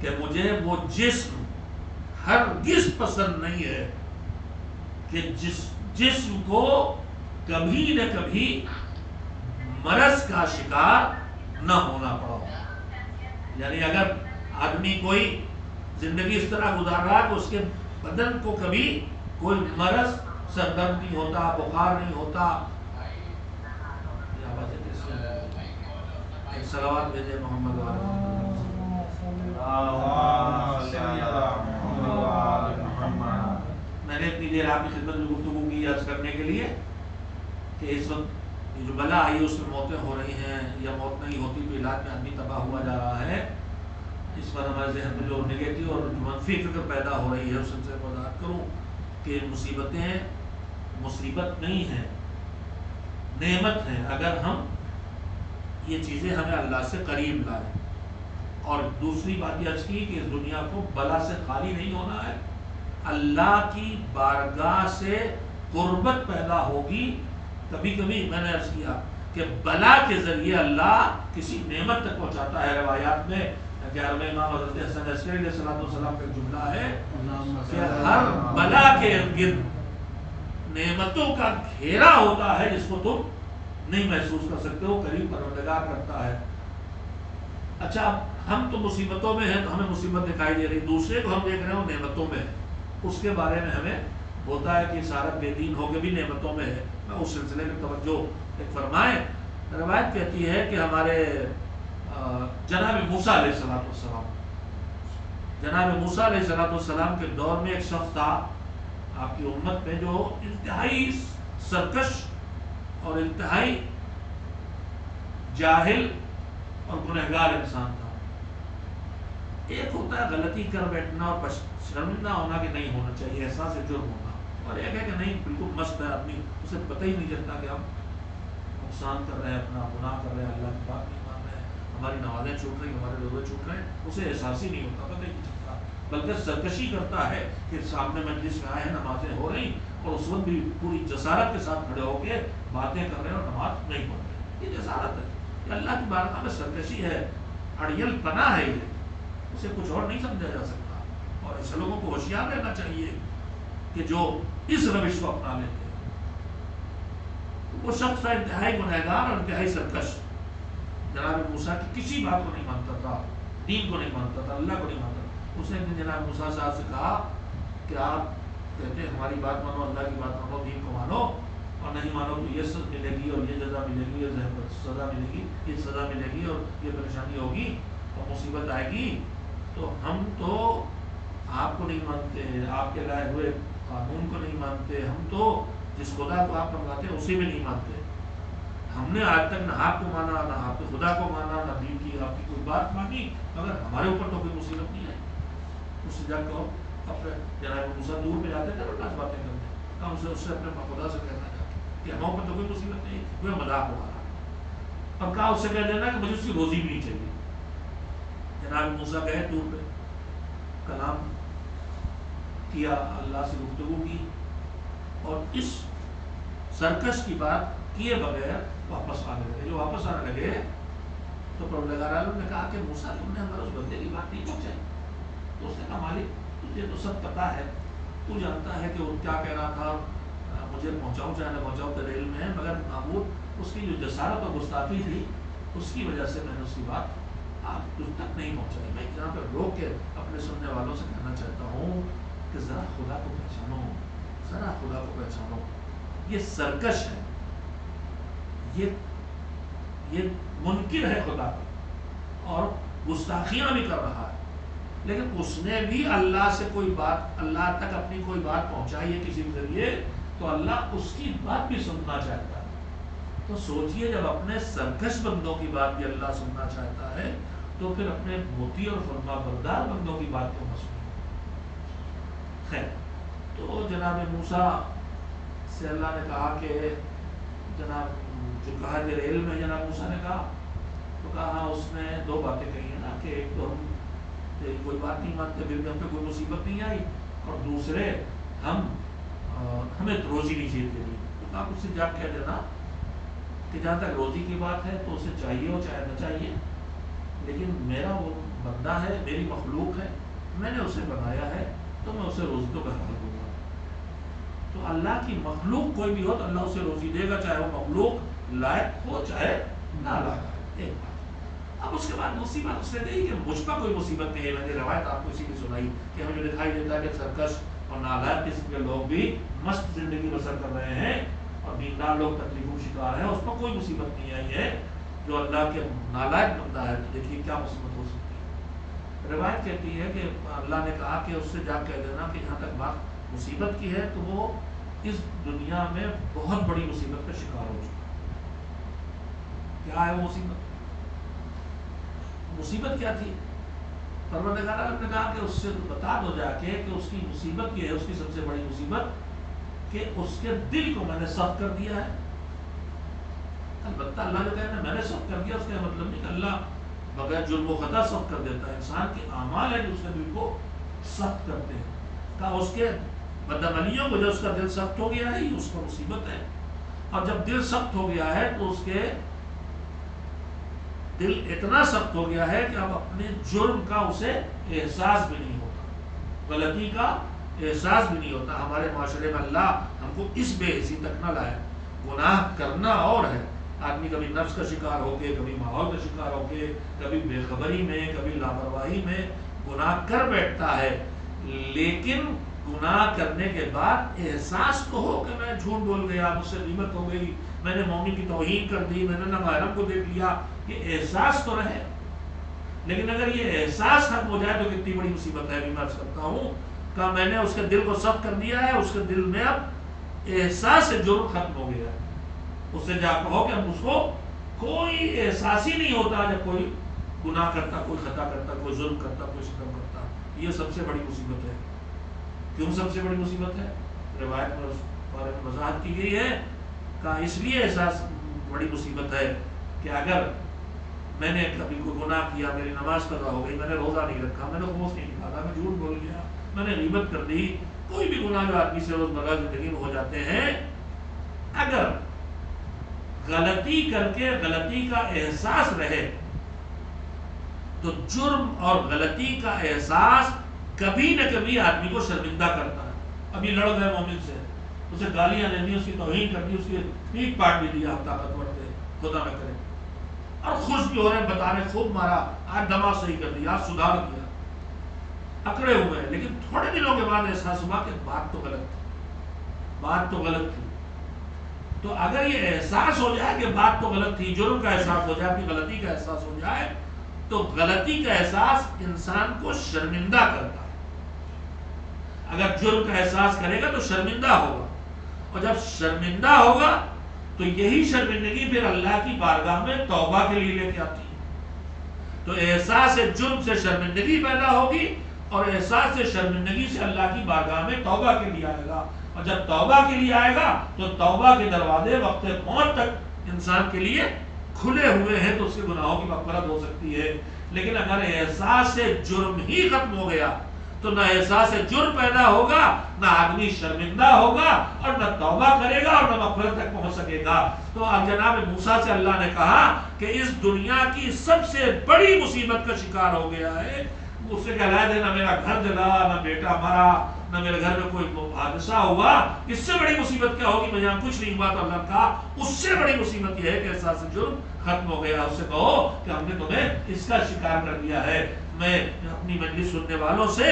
کہ مجھے وہ جسم ہرگز پسند نہیں ہے کہ جس جسم کو کبھی نہ کبھی مرض کا شکار نہ ہونا پڑا. یعنی اگر آدمی کوئی زندگی اس طرح گزار رہا کہ اس کے بدن کو کبھی کوئی مرض, سر درد نہیں ہوتا, بخار نہیں ہوتا. ایک صلوات بھیجے محمد و آل محمد. میں نے اتنی دیر آپ کی خدمت میں گفتگو کی عرض کرنے کے لیے کہ اس وقت جو بلا آئی اس میں موتیں ہو رہی ہیں یا موت نہیں ہوتی تو علاج میں آدمی تباہ ہوا جا رہا ہے. اس پر ہمارے ذہن میں جو نگیٹو اور منفی فکر پیدا ہو رہی ہے اس سے وضاحت کروں کہ مصیبتیں مصیبت نہیں ہیں, نعمت ہیں اگر ہم یہ چیزیں ہمیں اللہ سے قریب لائیں. اور دوسری بات یہ کی کہ اس دنیا کو بلا سے خالی نہیں ہونا ہے, اللہ کی بارگاہ سے قربت پیدا ہوگی. کبھی کبھی میں نے عرض کیا کہ بلا کے ذریعے اللہ کسی نعمت تک پہنچاتا ہے. روایات میں 11ویں امام حضرت حسن عسکری علیہ السلام کا جملہ ہے کہ ہر بلا کے ارد نعمتوں کا گھیرا ہوتا ہے جس کو تم نہیں محسوس کر سکتے ہو, قریب پروردگار کرتا ہے. اچھا ہم تو مصیبتوں میں ہیں تو ہمیں مصیبت دکھائی دے رہی, دوسرے کو ہم دیکھ رہے ہو نعمتوں میں, اس کے بارے میں ہمیں ہوتا ہے کہ سارا بے دین ہو کے بھی نعمتوں میں ہے. میں اس سلسلے میں توجہ ایک فرمائیں. روایت کہتی ہے کہ ہمارے جناب موسیٰ علیہ السلام کے دور میں ایک شخص تھا آپ کی امت میں جو انتہائی سرکش اور انتہائی جاہل اور گنہگار انسان تھا. ایک ہوتا ہے غلطی کر بیٹھنا اور شرمندہ ہونا کہ نہیں ہونا چاہیے, احساس جرم ہونا, اور ایک ہے کہ نہیں بالکل مست ہے آدمی, اسے پتہ ہی نہیں چلتا کہ ہم نقصان کر رہے ہیں, اپنا گناہ کر رہے ہیں, اللہ کی بات نہیں مان رہے ہیں, ہماری نمازیں چھوٹ رہی, ہمارے روزے چھوٹ رہے ہیں, اسے احساس ہی نہیں ہوتا, پتہ ہی نہیں چلتا, بلکہ سرکشی کرتا ہے کہ سامنے مجلس میں آئے ہیں, نمازیں ہو رہی اور اس وقت بھی پوری جسارت کے ساتھ کھڑے ہو کے باتیں کر رہے ہیں اور نماز نہیں پڑھ رہے. یہ جسارت ہے, یہ اللہ کی بارگاہ میں سرکشی ہے, اڑیل پناہ ہے. یہ اسے کچھ اور نہیں سمجھا جا سکتا. اور ایسے لوگوں کو ہوشیار رہنا چاہیے کہ جو اس روش کو اپنا لیتے ہیں. وہ شخص تھا انتہائی گنہگار اور انتہائی سرکش. جناب موسیٰ کی کسی بات کو نہیں مانتا تھا، دین کو نہیں مانتا تھا، اللہ کو نہیں مانتا تھا. اس نے جناب موسیٰ صاحب سے کہا کہ آپ کہتے ہیں ہماری بات مانو، اللہ کی بات مانو، دین کو مانو، اور نہیں مانو تو یہ سزا ملے گی اور یہ جزا ملے گی، یہ سزا ملے گی، یہ سزا ملے گی اور یہ پریشانی ہوگی اور مصیبت آئے گی. تو ہم تو آپ کو نہیں مانتے، آپ کے لائے ہوئے قانون کو نہیں مانتے، ہم تو جس خدا کو آپ منگاتے ہیں اسے بھی نہیں مانتے. ہم نے آج تک نہ آپ کو مانا، نہ آپ کے خدا کو مانا، نہ دین کی آپ کی کوئی بات مانی، مگر ہمارے اوپر تو کوئی مصیبت نہیں آئی. اس سے جا کے اپنے جناب موسیٰ دور میں جاتے تھے اور باتیں کرتے ہم سے اس سے اپنے خدا سے کہنا چاہتے کہ ہمارے اوپر تو کوئی مصیبت نہیں، کوئی مذاق ہمارا. اور کہا اس سے کہہ دینا کہ مجھے اس کی روزی بھی نہیں چاہیے. جناب موسیٰ گئے دور میں، کلام کیا، اللہ سے گفتگو کی، اور اس سرکش کی بات کیے بغیر واپس آنے لگے. جو واپس آنے لگے تو پروردگار عالم نے کہا کہ موسیٰ تم نے ہمارے اس بندے کی بات نہیں پہنچائی. تو اس نے کہا مالک تجھے تو سب پتا ہے، تو جانتا ہے کہ وہ کیا کہہ رہا تھا، مجھے پہنچاؤں چاہے نہ پہنچاؤں تیرے علم میں ہے، مگر معمول اس کی جو جسارت اور گستاخی تھی اس کی وجہ سے میں نے اس کی بات آپ تجھ تک نہیں پہنچائی. میں یہاں پہ روک کے اپنے سننے والوں سے کہنا چاہتا ہوں کہ ذرا خدا کو پہچانو، ذرا خدا کو پہچانو. یہ سرکش ہے، یہ منکر ہے خدا کا اور گستاخیاں بھی کر رہا ہے، لیکن اس نے بھی اللہ سے کوئی بات، اللہ تک اپنی کوئی بات پہنچائی ہے کسی ذریعے، تو اللہ اس کی بات بھی سننا چاہتا ہے. تو سوچئے جب اپنے سرکش بندوں کی بات بھی اللہ سننا چاہتا ہے تو پھر اپنے موتی اور فرما بردار بندوں کی بات کو نہ سنیں. تو جناب موسیٰ سے اللہ نے کہا کہ جناب جو کہا تیرے علم میں، جناب موسیٰ نے کہا تو کہا اس نے دو باتیں کہی ہیں نا، کہ ایک تو ہم کوئی بات نہیں مانتے پھر بھی ہم پہ کوئی مصیبت نہیں آئی، اور دوسرے ہمیں روزی نہیں چاہیے تھی. تو آپ اس سے جا کہہ دینا کہ جہاں تک روزی کی بات ہے تو اسے چاہیے ہو چاہے نہ چاہیے، لیکن میرا وہ بندہ ہے، میری مخلوق ہے، میں نے اسے بنایا ہے تو میں اسے روزی تو بہرحال دوں گا. تو اللہ کی مخلوق کوئی بھی ہو تو اللہ اسے روزی دے گا، چاہے وہ مخلوق لائق ہو چاہے نہ لائق. ایک بات. اب اس کے بعد دوسری بات اس نے دی کہ مجھ پر کوئی مصیبت نہیں ہے. میں نے روایت آپ کو اسی کی سنائی کہ ہمیں دکھائی دیتا ہے کہ سرکش اور نالائق قسم کے لوگ بھی مست زندگی بسر کر رہے ہیں اور دیندار لوگ تکلیفوں کا شکار ہیں، اس پر کوئی مصیبت نہیں آئی ہے. جو اللہ کے نالائق بندہ ہے تو دیکھیے کیا مصیبت ہو سکتی ہے. روایت کہتی ہے کہ اللہ نے کہا کہ اس سے جا کہہ دینا کہ جہاں تک بات مصیبت کی ہے تو وہ اس دنیا میں بہت بڑی مصیبت کا شکار ہو چکا. کیا ہے وہ مصیبت؟ مصیبت کیا تھی؟ پروردگار عالم نے کہا کہ اس سے بتا دو جا کے کہ اس کی مصیبت یہ ہے، اس کی سب سے بڑی مصیبت کہ اس کے دل کو میں نے سخت کر دیا ہے. البتہ اللہ جو کہنا میں نے سخت کر دیا اس کا مطلب نہیں کہ اللہ بغیر جرم و خطا سخت کر دیتا ہے. انسان کے اعمال ہیں جو اس کے دل کو سخت کرتے ہیں. کہا اس کے بدعملیوں کو جو اس کا دل سخت ہو گیا ہے یہ اس کو مصیبت ہے. اور جب دل سخت ہو گیا ہے تو اس کے دل اتنا سخت ہو گیا ہے کہ اب اپنے جرم کا اسے احساس بھی نہیں ہوتا، غلطی کا احساس بھی نہیں ہوتا. ہمارے معاشرے میں اللہ ہم کو اس بے حسی تک نہ لائے. گناہ کرنا اور ہے، آدمی کبھی نفس کا شکار ہو کے، کبھی ماحول کا شکار ہو کے، کبھی بے خبری میں، کبھی لاپرواہی میں گناہ کر بیٹھتا ہے، لیکن گناہ کرنے کے بعد احساس تو ہو کہ میں جھوٹ بول گیا، مجھ سے غیبت ہو گئی، میں نے مومن کی توہین کر دی، میں نے نامحرم کو دیکھ لیا. یہ احساس تو رہے. لیکن اگر یہ احساس ختم ہو جائے تو کتنی بڑی مصیبت ہے. میں عرض کرتا ہوں کہ میں نے اس کے دل کو سخت کر دیا ہے، اس کے دل میں اب احساس جرم ختم ہو گیا ہے. اس سے جا کہو کہ اب اس کو کوئی احساس ہی نہیں ہوتا جب کوئی گناہ کرتا، کوئی خطا کرتا، کوئی ظلم کرتا، کوئی ستم کرتا. یہ سب سے بڑی مصیبت ہے. کیوں سب سے بڑی مصیبت ہے؟ روایت میں اس بارے میں وضاحت کی گئی ہے کہ اس لیے احساس بڑی مصیبت ہے کہ اگر میں نے کبھی کوئی گناہ کیا، میری نماز قضا ہو گئی، میں نے روزہ نہیں رکھا، میں نے خمس نہیں نکالا، میں جھوٹ بول گیا، میں نے غیبت کر دی، کوئی بھی گناہ جو آدمی سے روزمرہ زندگی میں ہو جاتے ہیں، اگر غلطی کر کے غلطی کا احساس رہے تو جرم اور غلطی کا احساس کبھی نہ کبھی آدمی کو شرمندہ کرتا ہے. ابھی لڑ گئے مومن سے, اسے گالیاں دے دی, اس کی توہین کر دی, اس کی پیٹ پاٹ بھی دیا, ہم طاقتور تھے, خدا نہ کرے, اور خوش بھی ہو رہے ہیں, بتا رہے خوب مارا, آج دماغ صحیح کر دیا, آج سدھار دیا, اکڑے ہوئے ہیں. لیکن تھوڑے دنوں کے بعد احساس ہوا کہ بات تو غلط تھی, بات تو غلط تھی. تو اگر یہ احساس ہو جائے کہ بات تو غلط تھی, جرم کا احساس ہو جائے, اپنی غلطی کا احساس ہو جائے, تو غلطی کا احساس انسان کو شرمندہ کرتا ہے. اگر جرم کا احساس کرے گا تو شرمندہ ہوگا, اور جب شرمندہ ہوگا تو یہی شرمندگی پھر اللہ کی بارگاہ میں توبہ کے لیے لے کے آتی ہے. تو احساس جرم سے شرمندگی پیدا ہوگی, اور احساس سے شرمندگی سے اللہ کی بارگاہ میں توبہ کے لیے آئے گا, اور جب توبہ کے لیے آئے گا تو توبہ کے دروازے وقت موت تک انسان کے لیے کھلے ہوئے ہیں, تو اس کے گناہوں کی مغفرت ہو سکتی ہے. لیکن اگر احساس سے جرم ہی ختم ہو گیا تو نہ احساس جرم پیدا ہوگا, نہ آدمی شرمندہ ہوگا, اور نہ توبہ کرے گا, اور نہ مغفرت تک پہنچ سکے گا. تو جناب موسیٰ سے اللہ نے کہا کہ اس دنیا کی سب سے بڑی مصیبت کا شکار ہو گیا ہے. اس سے کہلایا دے, نہ میرا گھر جلا, نہ بیٹا مرا, نہ میرے گھر میں کوئی حادثہ ہوا, اس سے بڑی مصیبت کیا ہوگی, میں یہاں کچھ نہیں ہوا. تو اللہ نے کہا اس سے بڑی مصیبت یہ ہے کہ احساس جرم ختم ہو گیا. اس سے کہو کہ ہم نے تمہیں اس کا شکار کر دیا ہے. میں اپنی مجلس سننے والوں سے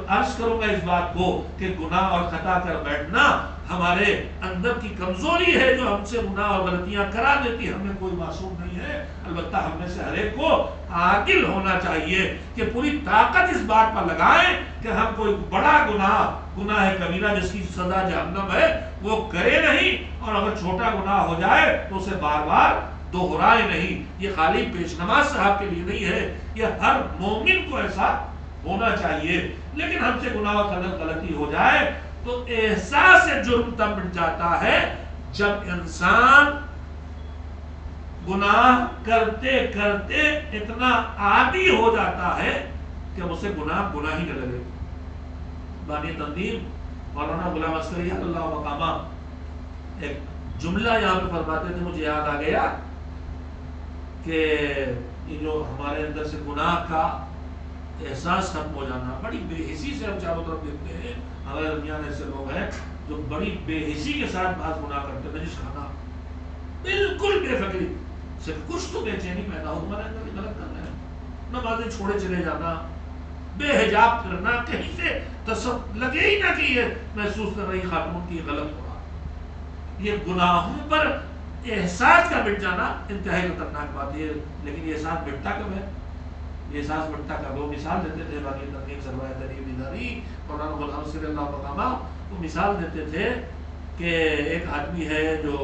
عرض کروں گا اس بات کو کہ گناہ اور خطا کر بیٹھنا ہمارے اندر کی کمزوری ہے, جو ہم سے گناہ اور غلطیاں کرا دیتی ہے. ہمیں کوئی معصوم نہیں ہے, البتہ ہم میں سے ہر ایک کو عاقل ہونا چاہیے کہ پوری طاقت اس بات پر لگائیں کہ ہم کوئی بڑا گناہ کبیرہ جس کی سزا جہنم ہے وہ کرے نہیں, اور اگر چھوٹا گناہ ہو جائے تو اسے بار بار دوہرائے نہیں. یہ خالی پیش نماز صاحب کے لیے نہیں ہے, یہ ہر مومن کو ایسا ہونا چاہیے. لیکن ہم سے گناہ و غلطی ہو جائے تو احساس جرم تب مٹ جاتا ہے جب انسان گناہ کرتے کرتے اتنا عادی ہو جاتا ہے کہ اسے گناہ ہی نہ لگے. بانی تنظیم مولانا غلام عسکری اللہ مقامہ ایک جملہ یہاں پہ فرماتے تھے, مجھے یاد آ گیا کہ یہ جو ہمارے اندر سے گناہ کا احساس ختم ہو جانا, بڑی بے حسی سے ہم چاروں طرف دیکھتے ہیں, ہمارے درمیان ایسے لوگ ہیں جو بڑی بے حسی کے ساتھ بعض گناہ کرتے ہیں, نجس کھانا, بالکل بے فکری سے, کچھ تو بے چینی پیدا ہو تمہارے اندر, غلط کر رہے ہیں, نمازیں چھوڑے چلے جانا, بے حجاب کرنا, کہیں سے تصور لگے ہی نہ کہ یہ محسوس کر رہی خاتون کی غلط ہو رہا. یہ گناہوں پر احساس کا مٹ جانا انتہائی خطرناک بات ہے. لیکن یہ احساس مٹتا کب ہے, یہ احساس مٹتا کب؟ وہ مثال دیتے تھے باقی تنظیم سرمایہ داری بیداری مولانا غلام صلی اللہ مقامہ, وہ مثال دیتے تھے کہ ایک آدمی ہے جو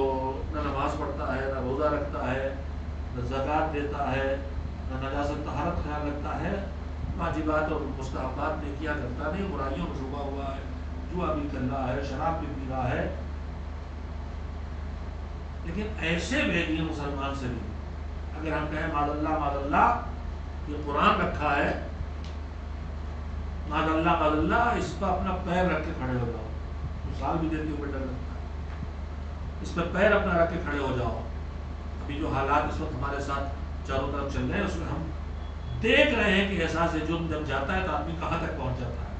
نہ نماز پڑھتا ہے, نہ روزہ رکھتا ہے, نہ زکوٰۃ دیتا ہے, نہ نجاست طہارت خیال رکھتا ہے, واجبات اور مستحبات نے کیا کرتا نہیں, برائیوں میں ڈوبا ہوا ہے, جوا بھی کر رہا ہے, شراب بھی پی رہا ہے. لیکن ایسے بے دین مسلمان سے بھی اگر ہم کہیں معاذ اللہ یہ قرآن رکھا ہے, معاذ اللہ اس پر اپنا پیر رکھ کے کھڑے ہو جاؤ, مثال بھی دیتی ہوں, ڈر لگتا ہے, اس پر پیر اپنا رکھ کے کھڑے ہو جاؤ. ابھی جو حالات اس وقت ہمارے ساتھ چاروں طرف چل رہے ہیں, اس میں ہم دیکھ رہے ہیں کہ احساس جرم جب جاتا ہے تو آدمی کہاں تک پہنچ جاتا ہے.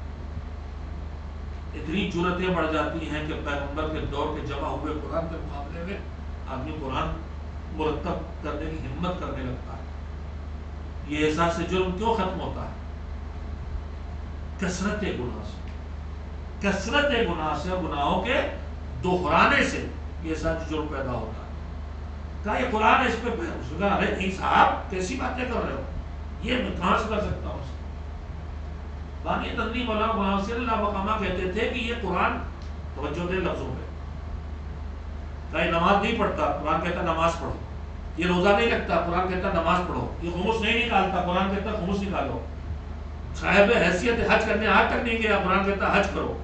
اتنی جرتیں بڑھ جاتی ہیں کہ پیغمبر کے دور کے جمع ہوئے قرآن کے مقابلے میں آدمی قرآن مرتب کرنے کی ہمت کرنے لگتا ہے. یہ احساس جرم کیوں ختم ہوتا ہے؟ کثرت گناہ سے اور گناہوں کے دہرانے سے یہ احساس جرم پیدا ہوتا ہے. کہا یہ قرآن اس پہ کہا ارے نہیں صاحب کیسی باتیں کر رہے ہو, یہ میں کہاں سے کر سکتا ہوں. بانی تنظیم مولانا غلام صلی اللہ مقامہ کہتے تھے کہ یہ قرآن, توجہ دے لفظوں پہ, کہیں نماز نہیں پڑھتا, قرآن کہتا نماز پڑھو. یہ روزہ نہیں رکھتا, قرآن کہتا نماز پڑھو. یہ خمس نہیں نکالتا, قرآن کہتا خمس نکالو. صاحب حیثیت حج کرنے آج تک نہیں گیا, قرآن کہتا حج کرو.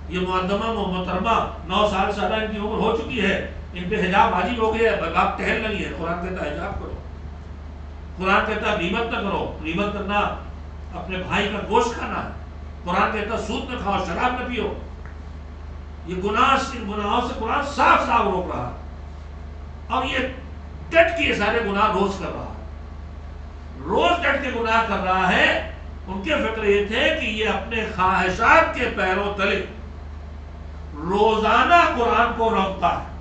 یہ معدمہ محترمہ 9 سال زیادہ ان کی عمر ہو چکی ہے, ان پہ حجاب واجب ہو گیا ہے, باپ ٹہل نہیں ہے, قرآن کہتا حجاب کرو. قرآن کہتا غیبت نہ کرو, غیبت کرنا اپنے بھائی کا گوشت کھانا ہے. قرآن کہتا سود نہ کھاؤ, شراب نہ پیو. یہ گناہوں سے قرآن صاف روک رہا ہے, اور یہ ڈٹ کے سارے گناہ روز کر رہا ہے. روز ڈٹ کے گناہ کر رہا ہے، ان کے فکر یہ تھے کہ یہ اپنے خواہشات کے پیروں تلے روزانہ قرآن کو رونقتا ہے،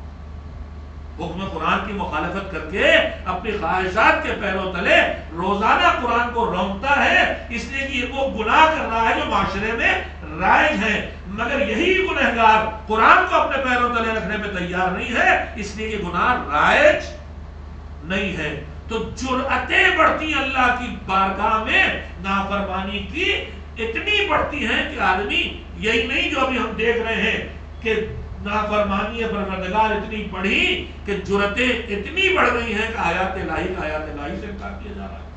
حکم قرآن کی مخالفت کر کے اپنی خواہشات کے پیروں تلے روزانہ قرآن کو رونقتا ہے، اس لیے کہ یہ وہ گناہ کر رہا ہے جو معاشرے میں رائج ہے، مگر یہی گنہگار قرآن کو اپنے پیروں تلے رکھنے پہ تیار نہیں ہے، اس لیے یہ گناہ رائج نہیں ہے۔ تو جرأتیں بڑھتی ہیں اللہ کی بارگاہ میں نافرمانی کی، اتنی بڑھتی ہیں کہ آدمی یہی نہیں جو ابھی ہم دیکھ رہے ہیں کہ نافرمانی پروردگار اتنی بڑھی کہ جرأتیں اتنی بڑھ گئی ہیں کہ آیات الہی سے انکار کیا جا رہا ہے،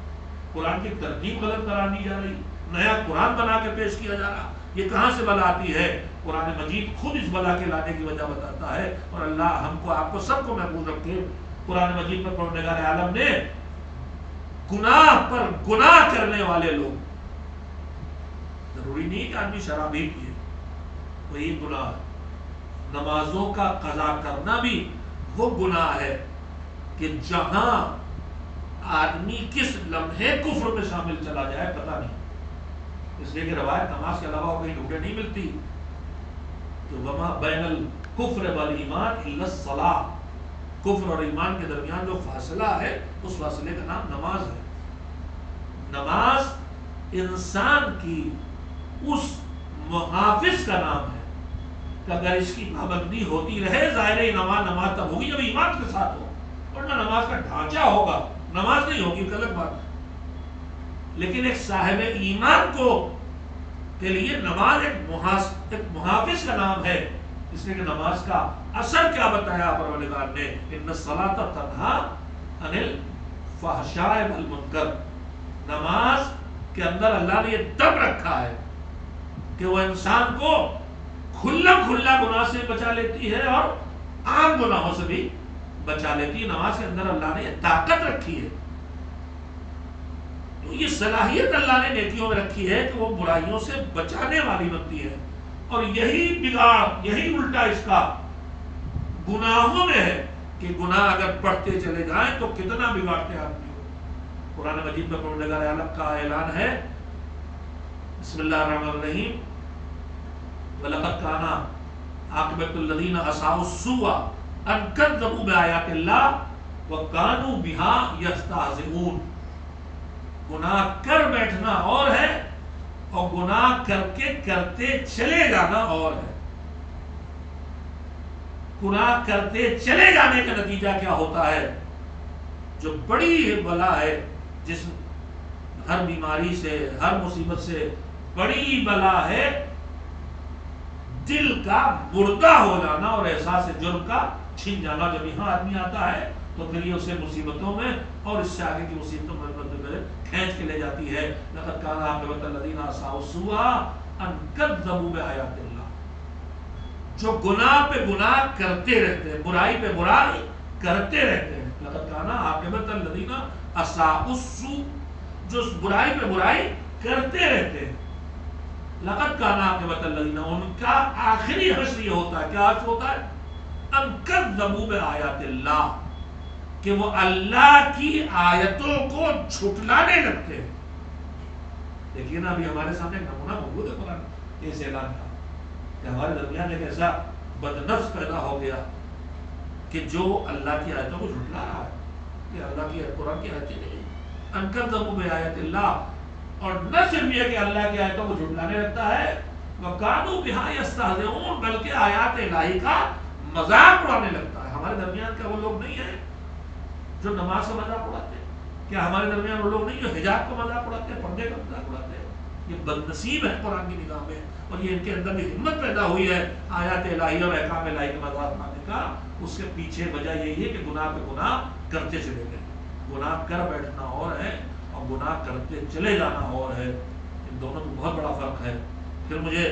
قرآن کی ترتیب غلط قرار دی جا رہی، نیا قرآن بنا کے پیش کیا جا رہا۔ یہ کہاں سے بلا آتی ہے؟ قرآن مجید خود اس بلا کے لانے کی وجہ بتاتا ہے، اور اللہ ہم کو آپ کو سب کو محفوظ رکھے۔ قرآن مجید پر پروردگار عالم نے گناہ پر گناہ کرنے والے لوگ، ضروری نہیں کہ آدمی شرابی پیے، وہی گناہ، نمازوں کا قضا کرنا بھی وہ گناہ ہے کہ جہاں آدمی کس لمحے کفر میں شامل چلا جائے پتہ نہیں، اس لیے کہ روایت نماز کے علاوہ کہیں ڈھونڈے نہیں ملتی کہ وما بین الکفر والایمان الا الصلاۃ، کفر اور ایمان کے درمیان جو فاصلہ ہے اس فاصلے کا نام نماز ہے۔ نماز انسان کی اس محافظ کا نام ہے کہ اگر اس کی پابندی ہوتی رہے، ظاہر نماز تب ہوگی جب ایمان کے ساتھ ہو، ورنہ نماز کا ڈھانچہ ہوگا نماز نہیں ہوگی، غلط بات ہے۔ لیکن ایک صاحب ایمان کو کے لیے نماز ایک محافظ کا نام ہے، اس لیے کہ نماز کا اثر کیا بتایا پروردگار نے، ان الصلاۃ تنہی عن الفحشاء والمنکر، نماز کے اندر اللہ نے یہ دم رکھا ہے کہ وہ انسان کو کھلا گناہ سے بچا لیتی ہے اور عام گناہوں سے بھی بچا لیتی ہے۔ نماز کے اندر اللہ نے یہ طاقت رکھی ہے، تو یہ صلاحیت اللہ نے نیکیوں میں رکھی ہے کہ وہ برائیوں سے بچانے والی بنتی ہے، اور یہی بگاڑ، یہی الٹا اس کا گناہوں میں ہے کہ گناہ اگر بڑھتے چلے جائیں تو کتنا بگاڑتے آدمی ہو۔ قرآن مجید میں پروردگار عالم کا اعلان ہے، بسم اللہ الرحمن الرحیم، وَلَقَدْ كَانَ عَاقِبَةُ الَّذِينَ أَسَاءُوا السُّوءَ أَن كَذَّبُوا بِآيَاتِ اللَّهِ وَكَانُوا بِهَا يَسْتَهْزِئُونَ، گناہ کر بیٹھنا اور ہے اور گناہ کر کے کرتے چلے جانا اور ہے۔ گناہ کرتے چلے جانے کا نتیجہ کیا ہوتا ہے؟ جو بڑی بلا ہے، جس ہر بیماری سے، ہر مصیبت سے بڑی بلا ہے دل کا مردہ ہو جانا اور احساس جرم کا چھن جانا۔ جب یہاں آدمی آتا ہے تو پھر یہ اسے مصیبتوں میں اور اس سے آگے کی مصیبتوں میں کھینچ کے لے جاتی ہے۔ لقد كان عاقبة الذين اساءوا السوء ان كذبوا بآيات اللہ، جو گناہ پہ گناہ کرتے رہتے ہیں، برائی پہ برائی کرتے رہتے ہیں۔ لقد كان عاقبة الذين اساءوا السوء، جو برائی پہ برائی کرتے رہتے ہیں۔ لقد كان عاقبة الذين، ان کا آخری حشر یہ ہوتا ہے، کیا حشر ہوتا ہے؟ ان كذبوا بآيات اللہ، کہ وہ اللہ کی آیتوں کو جھٹلانے لگتے ہیں۔ دیکھیے نا، ابھی ہمارے سامنے ایک نمونہ موجود ہے قرآن کے اس اعلان کا کہ ہمارے درمیان ایک ایسا بدنفس پیدا ہو گیا کہ جو اللہ کی آیتوں کو جھٹلا رہا ہے، کہ اللہ کی قرآن کی آیتیں نہیں، ان کذبوا بآیات اللہ، اور نہ صرف یہ کہ اللہ کی آیتوں کو جھٹلانے لگتا ہے، وَكَانُوا بِهَا يَسْتَهْزِئُونَ، بلکہ آیات الہی کا مذاق اڑانے لگتا ہے۔ ہمارے درمیان کا وہ لوگ نہیں ہیں جو نماز کا مذاق اڑاتے ہیں، کیا ہمارے درمیان وہ لوگ نہیں جو حجاب کا مذاق اڑاتے ہیں، پردے کا مذاق اڑاتے ہیں؟ یہ بدنصیب ہے قرآن کی نگاہ میں، اور یہ ان کے اندر بھی ہمت پیدا ہوئی ہے آیات الہی اور احکام الہی کا مذاق اڑانے کا۔ اس کے پیچھے وجہ یہی ہے کہ گناہ پہ گناہ کرتے چلے گئے، گناہ کر بیٹھنا اور ہے اور گناہ کرتے چلے جانا اور ہے، ان دونوں میں بہت بڑا فرق ہے۔ پھر مجھے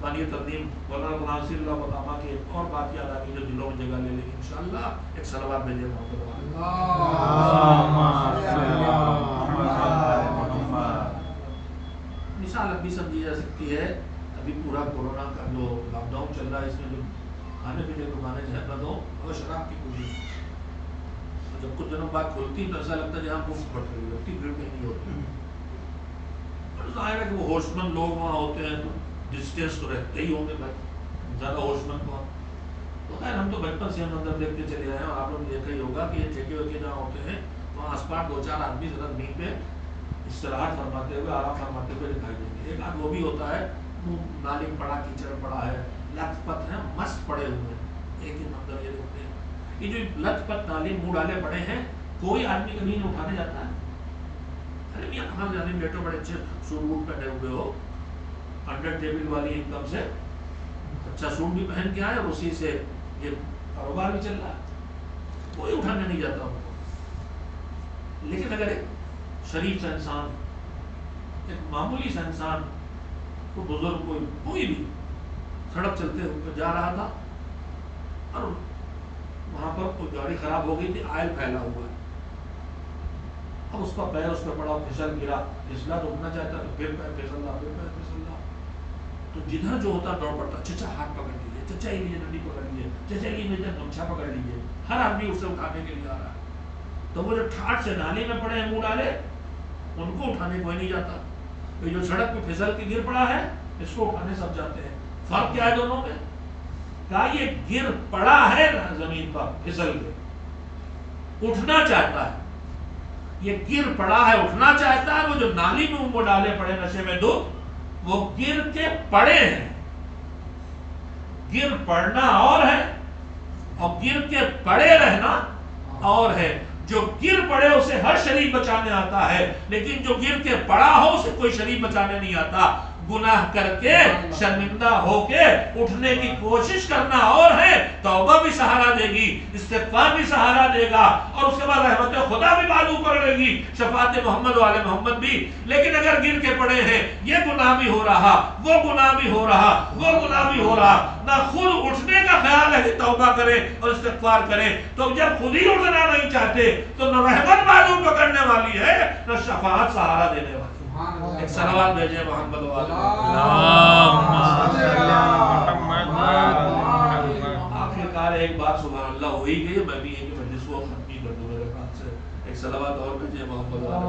بانی تقدیم مولانا غلام صلی اللہ مقامہ کی ایک اور بات یاد آ گئی جو دلوں میں جگہ لے لے گی انشاءاللہ۔ ایک صلوات بھیجے محمد۔ مثال ابھی سمجھی جا سکتی ہے، ابھی پورا کورونا کا جو لاک ڈاؤن چل رہا ہے، اس میں جو کھانے پینے کی دکانیں ہیں بند ہوں اور شراب کی پوری، جب کچھ دنوں بعد کھلتی تو ایسا لگتا ہے جہاں مفت بٹ رہی ہوتی، بھیڑ کہیں نہیں ہوتی. اور ظاہر ہے کہ وہ ہوش مند لوگ وہاں ہوتے ہیں تو ڈسٹینس تو رہتے ہی ہوں گے بھائی، زیادہ ہوش مند کون. تو خیر ہم تو بچپن سے ہم اندر دیکھتے چلے آئے ہیں، اور آپ لوگ نے دیکھا ہی ہوگا کہ یہ ٹھیکے ویکے جہاں ہوتے ہیں وہاں آس پاس 2-4 آدمی ذرا زمین پہ استراحت فرماتے ہوئے، آرام فرماتے ہوئے دکھائی دیں گے. ایک آدھ وہ بھی ہوتا ہے نالی میں پڑا، کیچڑ پڑا ہے، لت پت ہیں، مست پڑے ہوئے ہیں. ایک ہی منظر یہ دیکھتے ہیں. یہ جو لت پت نالی منہ ڈالے پڑے ہیں، کوئی آدمی کبھی نہیں اٹھانے جاتا ہے. ارے میاں کہاں جانے بیٹھو، بڑے اچھے سوٹ ووٹ پہنے ہوئے ہو، انڈر ٹیبل والی انکم سے اچھا سوٹ بھی پہن کے آئے اور اسی سے یہ کاروبار بھی چل رہا ہے، کوئی اٹھانے نہیں جاتا ان کو. لیکن اگر ایک شریف سا انسان، ایک معمولی سا انسان، کوئی بزرگ، کوئی بھی سڑک چلتے ہوئے جا رہا تھا اور وہاں پر کوئی گاڑی خراب ہو گئی تھی، آئل پھیلا ہوا ہے، اب اس کا پیر اس پہ پڑا، پھسل گرا، پھسلا تو اٹھنا چاہتا ہے، پھر پیر پھسل رہا، پھر پیر پھسل رہا. تو جدھر جو ہوتا دوڑ پڑتا، چچا ہاتھ پکڑ لیجیے، چچا یہ لیجیے ڈنڈی پکڑ لیجیے، چچا یہ میرا گمچھا پکڑ لیجیے. ہر آدمی اسے اٹھانے کے لیے آ رہا ہے. تو وہ جو ٹھاٹ سے نالی میں پڑے ہیں منہ ڈالے، ان کو اٹھانے کوئی نہیں جاتا. یہ جو سڑک پہ پھسل کے گر پڑا ہے، اس کو اٹھانے سب جاتے ہیں. فرق کیا ہے دونوں میں؟ کہا یہ گر پڑا ہے زمین پر پھسل کے، اٹھنا چاہتا ہے. یہ گر پڑا ہے، اٹھنا چاہتا ہے. وہ جو نالی میں وہ ڈالے پڑے نشے میں دودھ، وہ گر کے پڑے ہیں. گر پڑنا اور ہے اور گر کے پڑے رہنا اور ہے. جو گر پڑے اسے ہر شریف بچانے آتا ہے، لیکن جو گر کے پڑا ہو اسے کوئی شریف بچانے نہیں آتا. گناہ کر کے شرمندہ ہو کے اٹھنے کی کوشش کرنا اور ہے، توبہ بھی سہارا دے گی، استغفار بھی سہارا دے گا، اور اس کے بعد رحمت خدا بھی بازو پکڑے گی، شفاعت محمد والے محمد بھی. لیکن اگر گر کے پڑے ہیں، یہ گناہ بھی ہو رہا، وہ گناہ بھی ہو رہا، وہ گناہ بھی ہو رہا، نہ خود اٹھنے کا خیال ہے کہ توبہ کریں اور استغفار کریں. تو جب خود ہی اٹھنا نہیں چاہتے تو نہ رحمت بازو پکڑنے والی ہے، نہ شفاعت سہارا دینے والی. ایک صلوات بھیجے محمد والے. آخرکار ایک بات سبحان اللہ ہو ہی گئی. میں بھی ایک مجلس کو ختم کر دوں میرے پاس سے. ایک صلوات اور بھیجے محمد والے.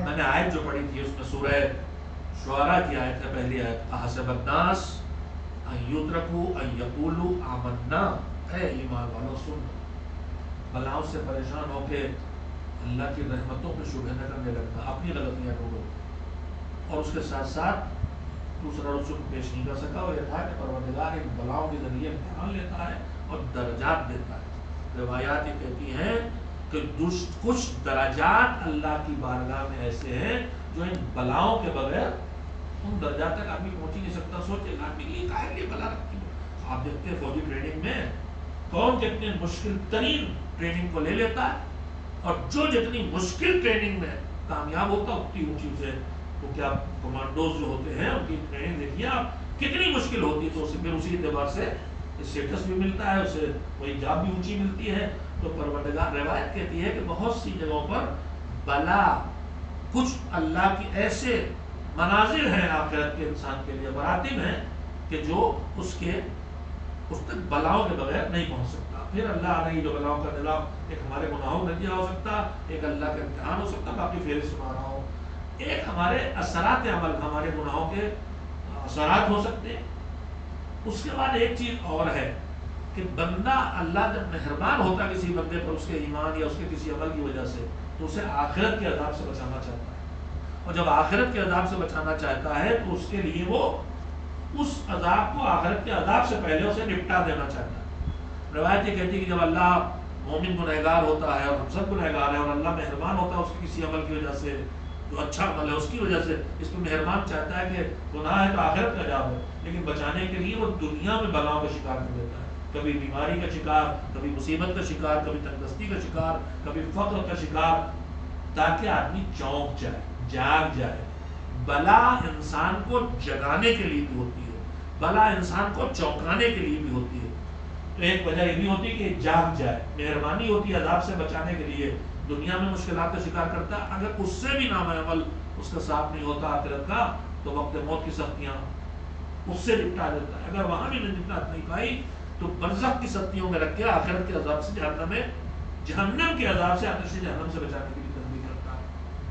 میں نے آیت جو پڑھی تھی اس میں سورہ شعراء کی آیت ہے، پہلی آیت. احسب الناس ان یترکوا ان یقولوا آمنا. اے ایمان والو سن، بلاؤں سے پریشان ہو کے اللہ کی رحمتوں پہ شبہ نہ کرنے لگنا، اپنی غلطیاں ڈھونڈو. اور اس کے ساتھ ساتھ دوسرا رسول پیش نہیں کر سکا، اور یہ تھا کہ پروردگار ان بلاؤں کے ذریعے امتحان لیتا ہے اور درجات دیتا ہے. روایات یہ کہتی ہیں کہ کچھ درجات اللہ کی بارگاہ میں ایسے ہیں جو ان بلاؤں کے بغیر ان درجات تک آدمی پہنچ ہی نہیں سکتا. سوچے آدمی کے لیے کائے لیے بلا رکھتی ہے. آپ دیکھتے ہیں فوجی ٹریننگ میں کون کتنے مشکل ترین ٹریننگ کو لے لیتا ہے، اور جو جتنی مشکل ٹریننگ میں کامیاب ہوتا اتنی اونچی سے. تو کیا کمانڈوز جو ہوتے ہیں ان کی ٹریننگ دیکھیے آپ کتنی مشکل ہوتی ہے، تو اسے پھر اسی اعتبار سے اسٹیٹس بھی ملتا ہے، اسے وہی جاب بھی اونچی ملتی ہے. تو پروردگار روایت کہتی ہے کہ بہت سی جگہوں پر بلا، کچھ اللہ کی ایسے مناظر ہیں آخرت کے انسان کے لیے، مراتب ہیں کہ جو اس تک بلاؤں کے بغیر نہیں پہنچ سکتا. پھر اللہ علیہ جو بلاؤں کا نظام، ایک ہمارے گناہوں کا نتیجہ ہو سکتا، ایک اللہ کا امتحان ہو سکتا. باقی فہرست سنا رہا ہوں. ایک ہمارے اثرات عمل، ہمارے گناہوں کے اثرات ہو سکتے ہیں. اس کے بعد ایک چیز اور ہے کہ بندہ، اللہ جب مہربان ہوتا کسی بندے پر اس کے ایمان یا اس کے کسی عمل کی وجہ سے، تو اسے آخرت کے عذاب سے بچانا چاہتا ہے. اور جب آخرت کے عذاب سے بچانا چاہتا ہے تو اس کے لیے وہ اس عذاب کو آخرت کے عذاب سے پہلے اسے نپٹا دینا چاہتا ہے. روایت یہ کہتی ہے کہ جب اللہ مومن گنہگار ہوتا ہے اور ہم سب گنہگار ہیں، اور اللہ مہربان ہوتا ہے اس کے کسی عمل کی وجہ سے، جو اچھا عمل ہے اس کی وجہ سے اس میں مہربان چاہتا ہے کہ گناہ ہے تو آخرت کا عذاب ہے، لیکن بچانے کے لیے وہ دنیا میں بلاؤں کا شکار کر دیتا ہے. کبھی بیماری کا شکار، کبھی مصیبت کا شکار، کبھی تندرستی کا شکار، کبھی فقر کا شکار، تاکہ آدمی چونک جائے، جاگ جائے. بلا انسان کو جگانے کے لیے بھی ہوتی ہے، بلا انسان کو چونکانے کے لیے بھی ہوتی ہے. تو ایک وجہ یہ بھی ہوتی ہے کہ جاگ جائے. مہربانی ہوتی ہے عذاب سے بچانے کے لیے. دنیا میں مشکلات کا شکار کرتا ہے، اگر اس سے بھی نام عمل اس کا ساتھ نہیں ہوتا آخرت کا، تو وقت موت کی سختیاں اس سے نپٹا دیتا ہے. اگر وہاں بھی نجات نہیں پائی تو برزخ کی سختیوں میں رکھ کے آخرت کے عذاب سے جہنم کے عذاب سے آتش جہنم سے بچانے کے لیے تدبیر کرتا ہے.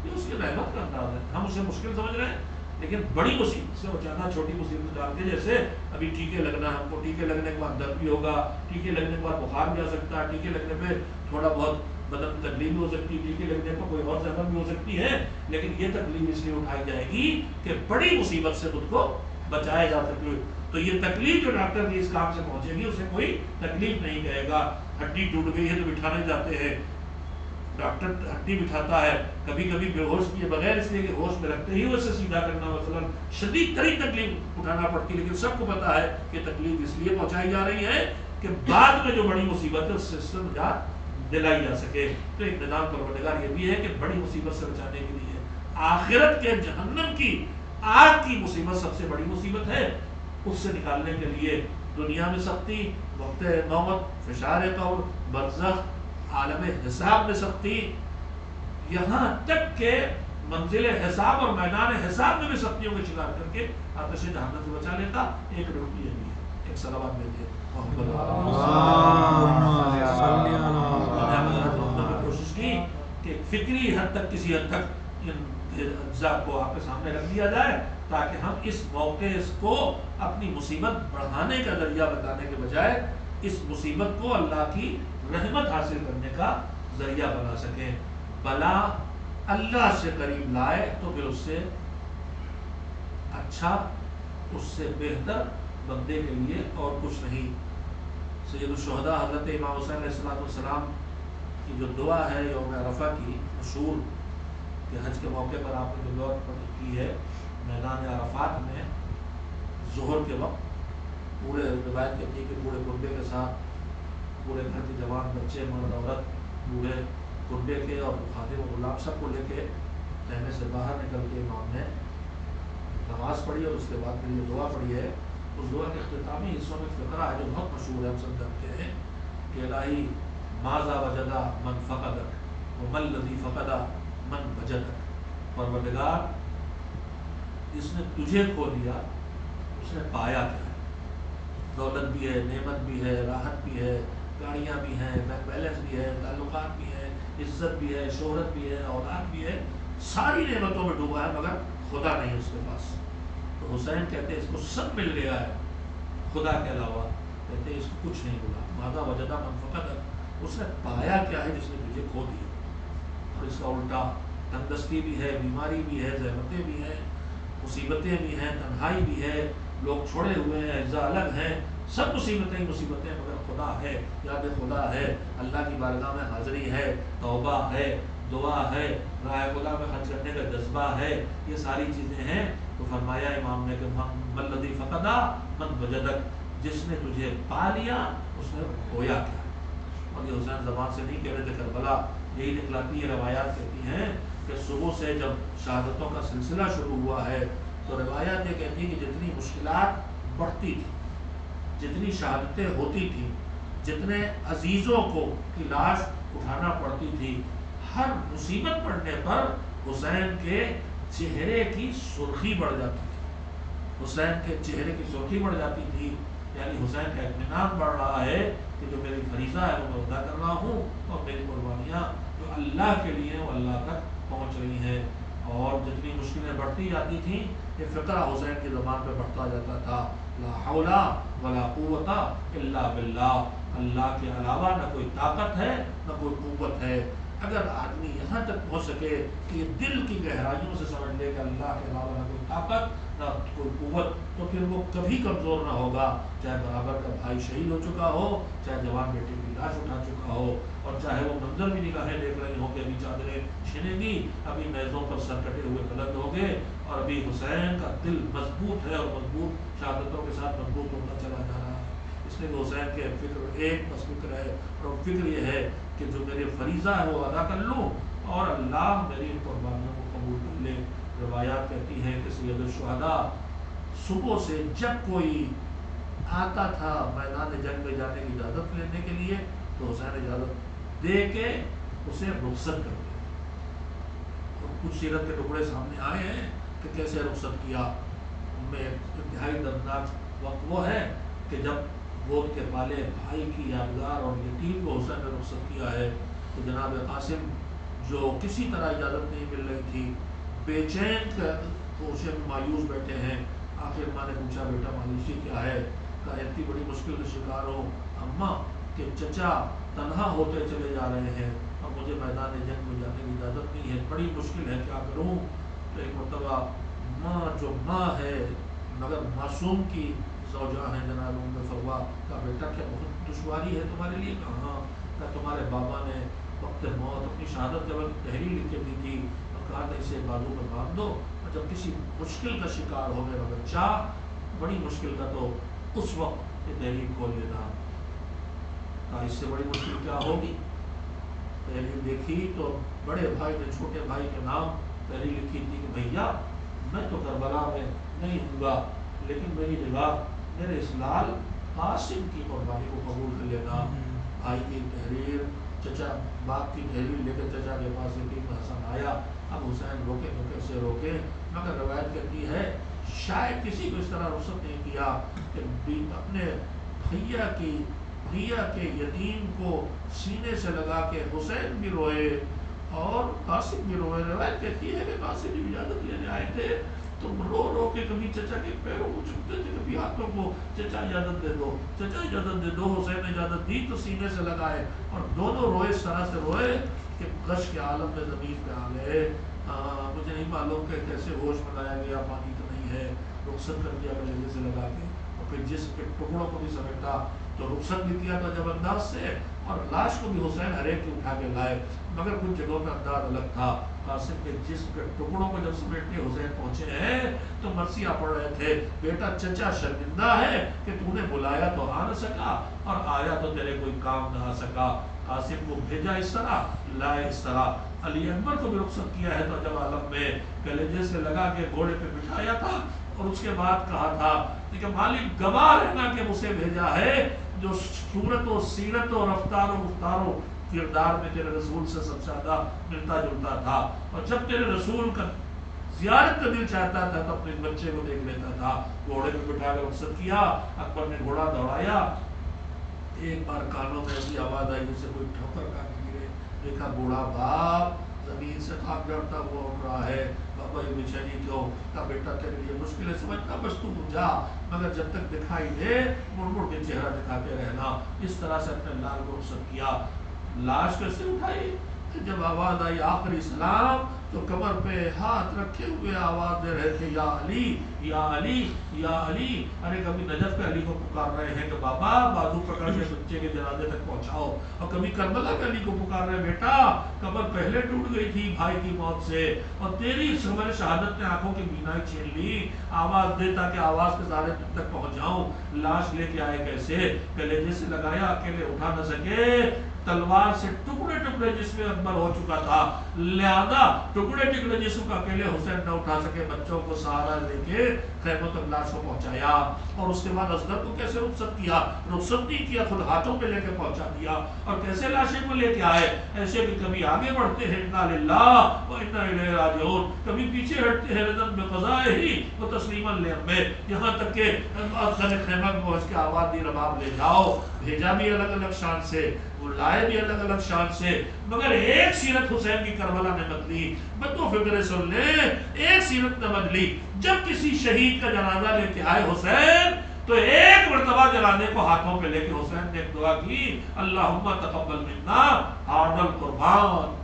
یہ اس کی رحمت کا انداز ہے. ہم اسے مشکل سمجھ رہے ہیں لیکن بڑی مصیبت سے بچانا چھوٹی مصیبت ڈالتے. جیسے ابھی ٹیکے لگنا ہے، ہم کو ٹیکے لگنے کے بعد درد بھی ہوگا، ٹیکے لگنے کے بعد بخار بھی آ سکتا ہے، ٹیکے لگنے پہ تھوڑا بہت بدن میں تکلیف بھی ہو سکتی ہے، ٹیکے لگنے پر کوئی اور زخم بھی ہو سکتی ہے، لیکن یہ تکلیف اس لیے اٹھائی جائے گی کہ بڑی مصیبت سے خود کو بچایا جا سکے. تو یہ تکلیف جو ڈاکٹر کی اس کام سے پہنچے گی اسے کوئی تکلیف نہیں کہے گا. ہڈی ٹوٹ گئی ہے تو بٹھانے جاتے ہیں، ڈاکٹر ہڈی بٹھاتا ہے، کبھی کبھی بے ہوش کیے بغیر اس لیے کہ ہوش میں رکھتے ہی اسے سیدھا کرنا مثلا شدید ترین تکلیف اٹھانا پڑتی ہے، لیکن سب کو پتا ہے کہ تکلیف اس لیے پہنچائی جا رہی ہے کہ بعد میں جو بڑی مصیبت ہے اس سے نجات دلائی جا سکے. تو ایک نظام پروردگار یہ بھی ہے کہ بڑی مصیبت سے بچانے کے لیے آخرت کے جہنم کی آگ کی مصیبت سب سے بڑی مصیبت ہے، اس سے نکالنے کے لیے دنیا میں سختی، وقت موت، فشار قبر، برزخ، عالم حساب میں سختی، یہاں تک کہ منزل حساب اور میدان حساب میں بھی سختیوں کے شکار کر کے آتش جہنم سے بچا لیتا. ایک روٹی ہے، ایک صلوات بھیجیے کوشش کی کہ فکری حد تک کسی حد تک ان اجزاء کو آپ کے سامنے رکھ دیا جائے تاکہ ہم اس موقع کو اپنی مصیبت بڑھانے کا ذریعہ بتانے کے بجائے اس مصیبت کو اللہ کی رحمت حاصل کرنے کا ذریعہ بنا سکیں. بلا اللہ سے قریب لائے تو پھر اس سے اچھا، اس سے بہتر بندے کے لیے اور کچھ نہیں. سید الشہداء حضرت امام حسین علیہ السلام کی جو دعا ہے یوم عرفہ کی مشہور کہ حج کے موقع پر آپ نے جو دعا کی ہے میدان عرفات میں ظہر کے وقت، پورے روایت کہتی ہے کہ پورے کنبے کے ساتھ پورے گھر کے جوان بچے مرد عورت بوڑھے کنبے کے اور خادم و غلام سب کو لے کے خیمے سے باہر نکل کے امام نے نماز پڑھی اور اس کے بعد پھر یہ دعا پڑھی ہے. اس دعا کے اختتامی حصوں میں فقرہ ہے جو بہت مشہور ہے، ہم سب جانتے ہیں کہ الہی ماذا وجدا من فقدک وما الذی فقدا من وجدک. پروردگار جس نے تجھے کھو دیا اس نے پایا کیا ہے؟ دولت بھی ہے، نعمت بھی ہے، راحت بھی ہے، گاڑیاں بھی ہیں، بینک بیلنس بھی ہے، تعلقات بھی ہیں، عزت بھی ہے، شہرت بھی ہے، اولاد بھی ہے، ساری نعمتوں میں ڈوبا ہے مگر خدا نہیں اس کے پاس. تو حسین کہتے ہیں اس کو سب مل گیا ہے خدا کے علاوہ، کہتے ہیں اس کو کچھ نہیں ملا. ماذا وجدا من فقد، اس نے پایا کیا ہے جس نے تجھے کھو دیا. اور اس کا الٹا تندرستی بھی ہے، بیماری بھی ہے، زحمتیں بھی ہیں، مصیبتیں بھی ہیں، تنہائی بھی ہے، لوگ چھوڑے ہوئے ہیں، اجزاء الگ ہیں، سب مصیبتیں ہی مصیبتیں مگر خدا ہے، یاد خدا ہے، اللہ کی بارگاہ میں حاضری ہے، توبہ ہے، دعا ہے، راہ خدا میں خرچ کرنے کا جذبہ ہے، یہ ساری چیزیں ہیں. تو فرمایا امام نے کہ من الذی فقدا من وجدک، جس نے تجھے پا لیا اس نے کھویا کیا. اور یہ حسین زبان سے نہیں کہہ رہے تھے، کربلا یہی دکھلاتی ہے، روایات کہتی ہیں کہ صبح سے جب شہادتوں کا سلسلہ شروع ہوا ہے تو روایات یہ کہتی ہیں کہ جتنی مشکلات بڑھتی تھی، جتنی شہادتیں ہوتی تھیں، جتنے عزیزوں کو کی لاش اٹھانا پڑتی تھی، ہر مصیبت پڑنے پر حسین کے چہرے کی سرخی بڑھ جاتی تھی. حسین کے چہرے کی سرخی بڑھ جاتی تھی، یعنی حسین کا اطمینان بڑھ رہا ہے کہ جو میری فریضہ ہے وہ میں ادا کر رہا ہوں اور میری قربانیاں جو اللہ کے لیے وہ اللہ تک پہنچ رہی ہیں. اور جتنی مشکلیں بڑھتی جاتی تھیں یہ فقرہ حسین کی زبان پہ بڑھتا جاتا تھا، لا حول ولا قوت الا باللہ، اللہ کے علاوہ نہ کوئی طاقت ہے نہ کوئی قوت ہے. اگر آدمی یہاں تک پہنچ سکے کہ یہ دل کی گہرائیوں سے سمجھ لے کہ اللہ کے علاوہ نہ کوئی طاقت نہ کوئی قوت، تو پھر وہ کبھی کمزور نہ ہوگا، چاہے برابر کا بھائی شہید ہو چکا ہو، چاہے جوان بیٹے کی لاش اٹھا چکا ہو، اور چاہے وہ منظر بھی نگاہیں دیکھ رہی ہوں کہ ابھی چادریں چھنیں گی، ابھی نیزوں پر سر کٹے ہوئے بلند ہو گئے، اور ابھی حسین کا دل مضبوط ہے اور مضبوط شہادتوں کے ساتھ مضبوط ہوتا چلا جا رہا ہے. اس لیے حسین کے فکر ایک بس فکر ہے، اور فکر یہ ہے کہ جو میرے فریضہ ہے وہ ادا کر لوں اور اللہ میری قربانیوں کو قبول کر لے. روایات کہتی ہیں کہ سید الشہداء صبح سے جب کوئی آتا تھا میدان جنگ میں جانے کی اجازت لینے کے لیے تو حسین اجازت دے کے اسے رخصت کر دیا. اور کچھ سیرت کے ٹکڑے سامنے آئے ہیں کہ کیسے رخصت کیا. ان میں انتہائی دردناک وقت وہ ہے کہ جب گود کے پالے بھائی کی یادگار اور یتیم کو حسین نے رخصت کیا ہے. تو جناب قاسم جو کسی طرح اجازت نہیں مل رہی تھی، بے چین خوشے میں مایوس بیٹھے ہیں. آخر ماں نے پوچھا بیٹا مایوسی کیا ہے؟ کہا اتنی بڑی مشکل کا شکار ہوں اماں کہ چچا تنہا ہوتے چلے جا رہے ہیں اور مجھے میدان جنگ میں جانے کی اجازت نہیں ہے، بڑی مشکل ہے، کیا کروں؟ تو ایک مرتبہ ماں جو ماں ہے مگر معصوم کی زوجہ ہیں جناب ام فروا کا بیٹا کیا بہت دشواری ہے تمہارے لیے؟ کہاں؟ کہ تمہارے بابا نے وقت موت اپنی شہادت کے وقت تحریر لکھ کے دی تھی اور کہا تھا اسے بازو میں باندھ دو، اور جب کسی مشکل کا شکار ہو میرا بچہ، بڑی مشکل کا، تو اس وقت یہ تحریر کھول لینا. کہا اس سے بڑی مشکل کیا ہوگی؟ تحریر دیکھی تو بڑے بھائی نے چھوٹے بھائی کے نام تحریر لکھی تھی کہ بھیا میں تو کربلا میں نہیں ہوں گا، لیکن میری نگاہ میرے اس لال قاسم کی قربانی کو قبول کر لینا. بھائی کی تحریر، چچا باپ کی تحریر لے کر چچا کے پاس یتیم حسن آیا. اب حسین روکے تو کیسے روکے، مگر روایت کہتی ہے شاید کسی کو اس طرح رخصت نہیں کیا کہ اپنے بھیا کے یتیم کو سینے سے لگا کے حسین بھی روئے اور قاسم بھی روئے. روایت کہتی ہے کہ قاسم بھی اجازت لینے آئے تھے تو رو رو کے کبھی چچا کے پیروں کو چومتے تھے، کبھی ہاتھوں کو، چچا اجازت دے دو، چچا اجازت دے دو. حسین نے اجازت دی تو سینے سے لگائے اور دونوں روئے، اس طرح سے روئے کہ غش کے عالم میں زمین پہ آ گئے. مجھے نہیں معلوم کہ کیسے ہوش میں لایا گیا، پانی تو نہیں ہے، رخصت کر دیا گلے سے لگا کے، اور پھر جسم کے ٹکڑوں کو بھی سمیٹا تو رخصت بھی کیا تھا جب انداز سے، اور لاش کو بھی حسین ہر ایک کی اٹھا کے لائے. مگر کچھ جگہوں میں انداز الگ تھا. قاسم کے جسم کے ٹکڑوں کو جب سمیٹ کے حسین پہنچے ہیں تو مرثیہ پڑھ رہے تھے، بیٹا چچا شرمندہ ہے کہ تو نے بلایا تو آ نہ سکا اور آیا تو تیرے کوئی کام نہ آ سکا. قاسم کو بھیجا اس طرح، لائے اس طرح. علی اکبر کو بھی رخصت کیا ہے تو جب عالم میں کلیجے سے لگا کے گھوڑے پہ بٹھایا تھا اور اس کے بعد کہا تھا کہ مالک گواہ رہنا کہ مجھے بھیجا ہے جو صورت و سیرت و رفتار و گفتار و کردار میں تیرے رسول سے سب سے زیادہ ملتا جلتا تھا، اور جب تیرے رسول کا زیارت کا دل چاہتا تھا تو اپنے بچے کو دیکھ لیتا تھا. گھوڑے پہ بٹھا کر رخصت کیا. اکبر نے گھوڑا دوڑایا، ایک بار کانوں میں ایسی آواز آئی جیسے کوئی ٹھوکر کا گرے. دیکھا بوڑھا باپ زمین سے خاک جڑتا ہوا اٹھ رہا ہے. بابا یہ بے چینی کیوں؟ کہا بیٹا تیرے لیے مشکل ہے سمجھتا، بس تو جا، مگر جب تک دکھائی دے مڑ مڑ کے چہرہ دکھاتے رہنا. اس طرح سے اپنے لال کو رخصت کیا. لاش کیسے اٹھائی؟ جب آواز آئی آخری سلام تو کمر پہ ہاتھ رکھے ہوئے آواز دے رہے تھے یا علی یا علی یا علی. ارے کبھی نجف پہ علی کو پکار رہے ہیں کہ بابا بازو پکڑ کے بچے کے جنازے تک پہنچاؤ، اور کبھی کربلا پہ علی کو پکار رہے ہیں بیٹا کمر پہلے ٹوٹ گئی تھی بھائی کی موت سے اور تیری خبر شہادت نے آنکھوں کی بینائی چھین لی، آواز دے تاکہ آواز کے سارے تک پہنچ جاؤں. لاش لے کے آئے کیسے؟ کلیجے سے لگایا، اکیلے اٹھا نہ سکے، تلوار سے ٹکڑے ٹکڑے جسم میں اکبر ہو چکا تھا، لہذا ٹکڑے ٹکڑے جسم کا اکیلے حسین نہ اٹھا سکے. بچوں کو سہارا لے کے خیموں تک لاش کو پہنچایا. اور اس کے بعد اصغر کو کیسے رخصت کیا؟ رخصت نہیں کیا، خود ہاتھوں پہ لے کے پہنچا دیا. اور کیسے لاشیں کو لے کے آئے؟ ایسے کہ کبھی آگے بڑھتے ہیں انا للہ و انا الیہ راجعون، کبھی پیچھے ہٹتے ہیں رضا بقضائہ و تسلیما لامرہ، یہاں تک کہ خیمہ میں پہنچ کے آواز دی رباب لے جاؤ. بھیجا بھی الگ الگ شان سے، وہ لائے بھی الگ الگ شان سے، مگر ایک سیرت حسین کی کربلا نے بدلی. بدو فکر سن لے، ایک سیرت نے بدلی. جب کسی شہید کا جنازہ لے کے آئے حسین تو ایک مرتبہ جنازے کو ہاتھوں پہ لے کے حسین نے ایک دعا کی، اللہم تقبل منا ھذا القربان،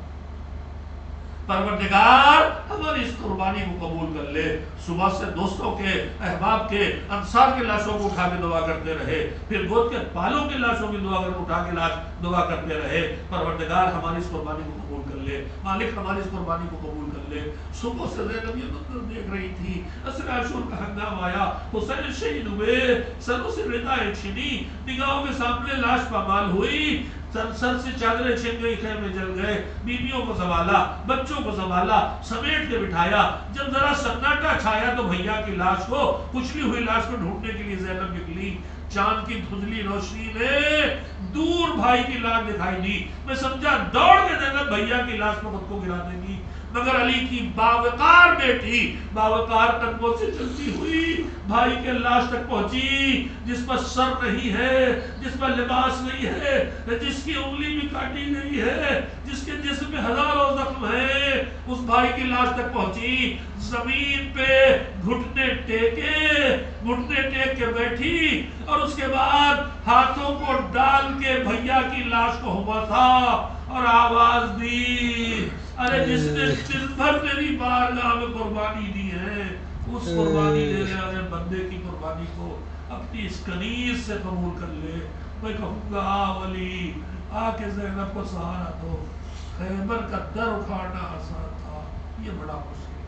پروردگار ہماری اس قربانی کو قبول کر لے. صبح سے دوستوں کے، احباب کے، انصار کے لاشوں کو اٹھا کے دعا کرتے رہے، پھر گود کے بالوں کی لاشوں کی اٹھا کے لاش دعا کرتے رہے، پروردگار ہماری اس قربانی کو قبول کر لے، مالک ہماری اس قربانی کو قبول کر لے. صبح سے زینب یہ منظر دیکھ رہی تھی. عصر عاشور کا ہنگامہ آیا، حسین شہید ہوئے، سروں سے ردائیں چھنی، نگاہوں کے سامنے لاش پامال ہوئی، سر سے چادریں چھن گئی، خیمے جل گئے. بیویوں کو سنبھالا، بچوں کو سنبھالا، سمیٹ کے بٹھایا. جب ذرا سناٹا چھایا تو بھیا کی لاش کو، کچلی ہوئی لاش کو ڈھونڈنے کے لیے زینب نکلی. چاند کی دھندلی روشنی میں دور بھائی کی لاش دکھائی دی. میں سمجھا دوڑ کے زینب بھیا کی لاش پر خود کو گرا دے گی. مگر علی کی باوقار بیٹی باوقار قدموں سے چلتی ہوئی بھائی کے لاش تک پہنچی، جس پر سر نہیں ہے، جس پر لباس نہیں ہے، جس کی انگلی بھی کاٹی نہیں ہے، جس کے جسم میں ہزاروں زخم ہیں، اس بھائی کی لاش تک پہنچی، زمین پہ گھٹنے ٹیک کے بیٹھی، اور اس کے بعد ہاتھوں کو ڈال کے بھیا کی لاش کو ہوا تھا اور آواز دی، ارے جس نے دن بھر میری بارگاہ میں قربانی دی ہے، اس قربانی دینے والے بندے کی قربانی کو اپنی اس کنیز سے قبول کر لے۔ میں کہوں گا ولی آ کے زینب کو سہارا دو، خیبر کا در اکھاڑنا آسان تھا، یہ بڑا مشکل ہے۔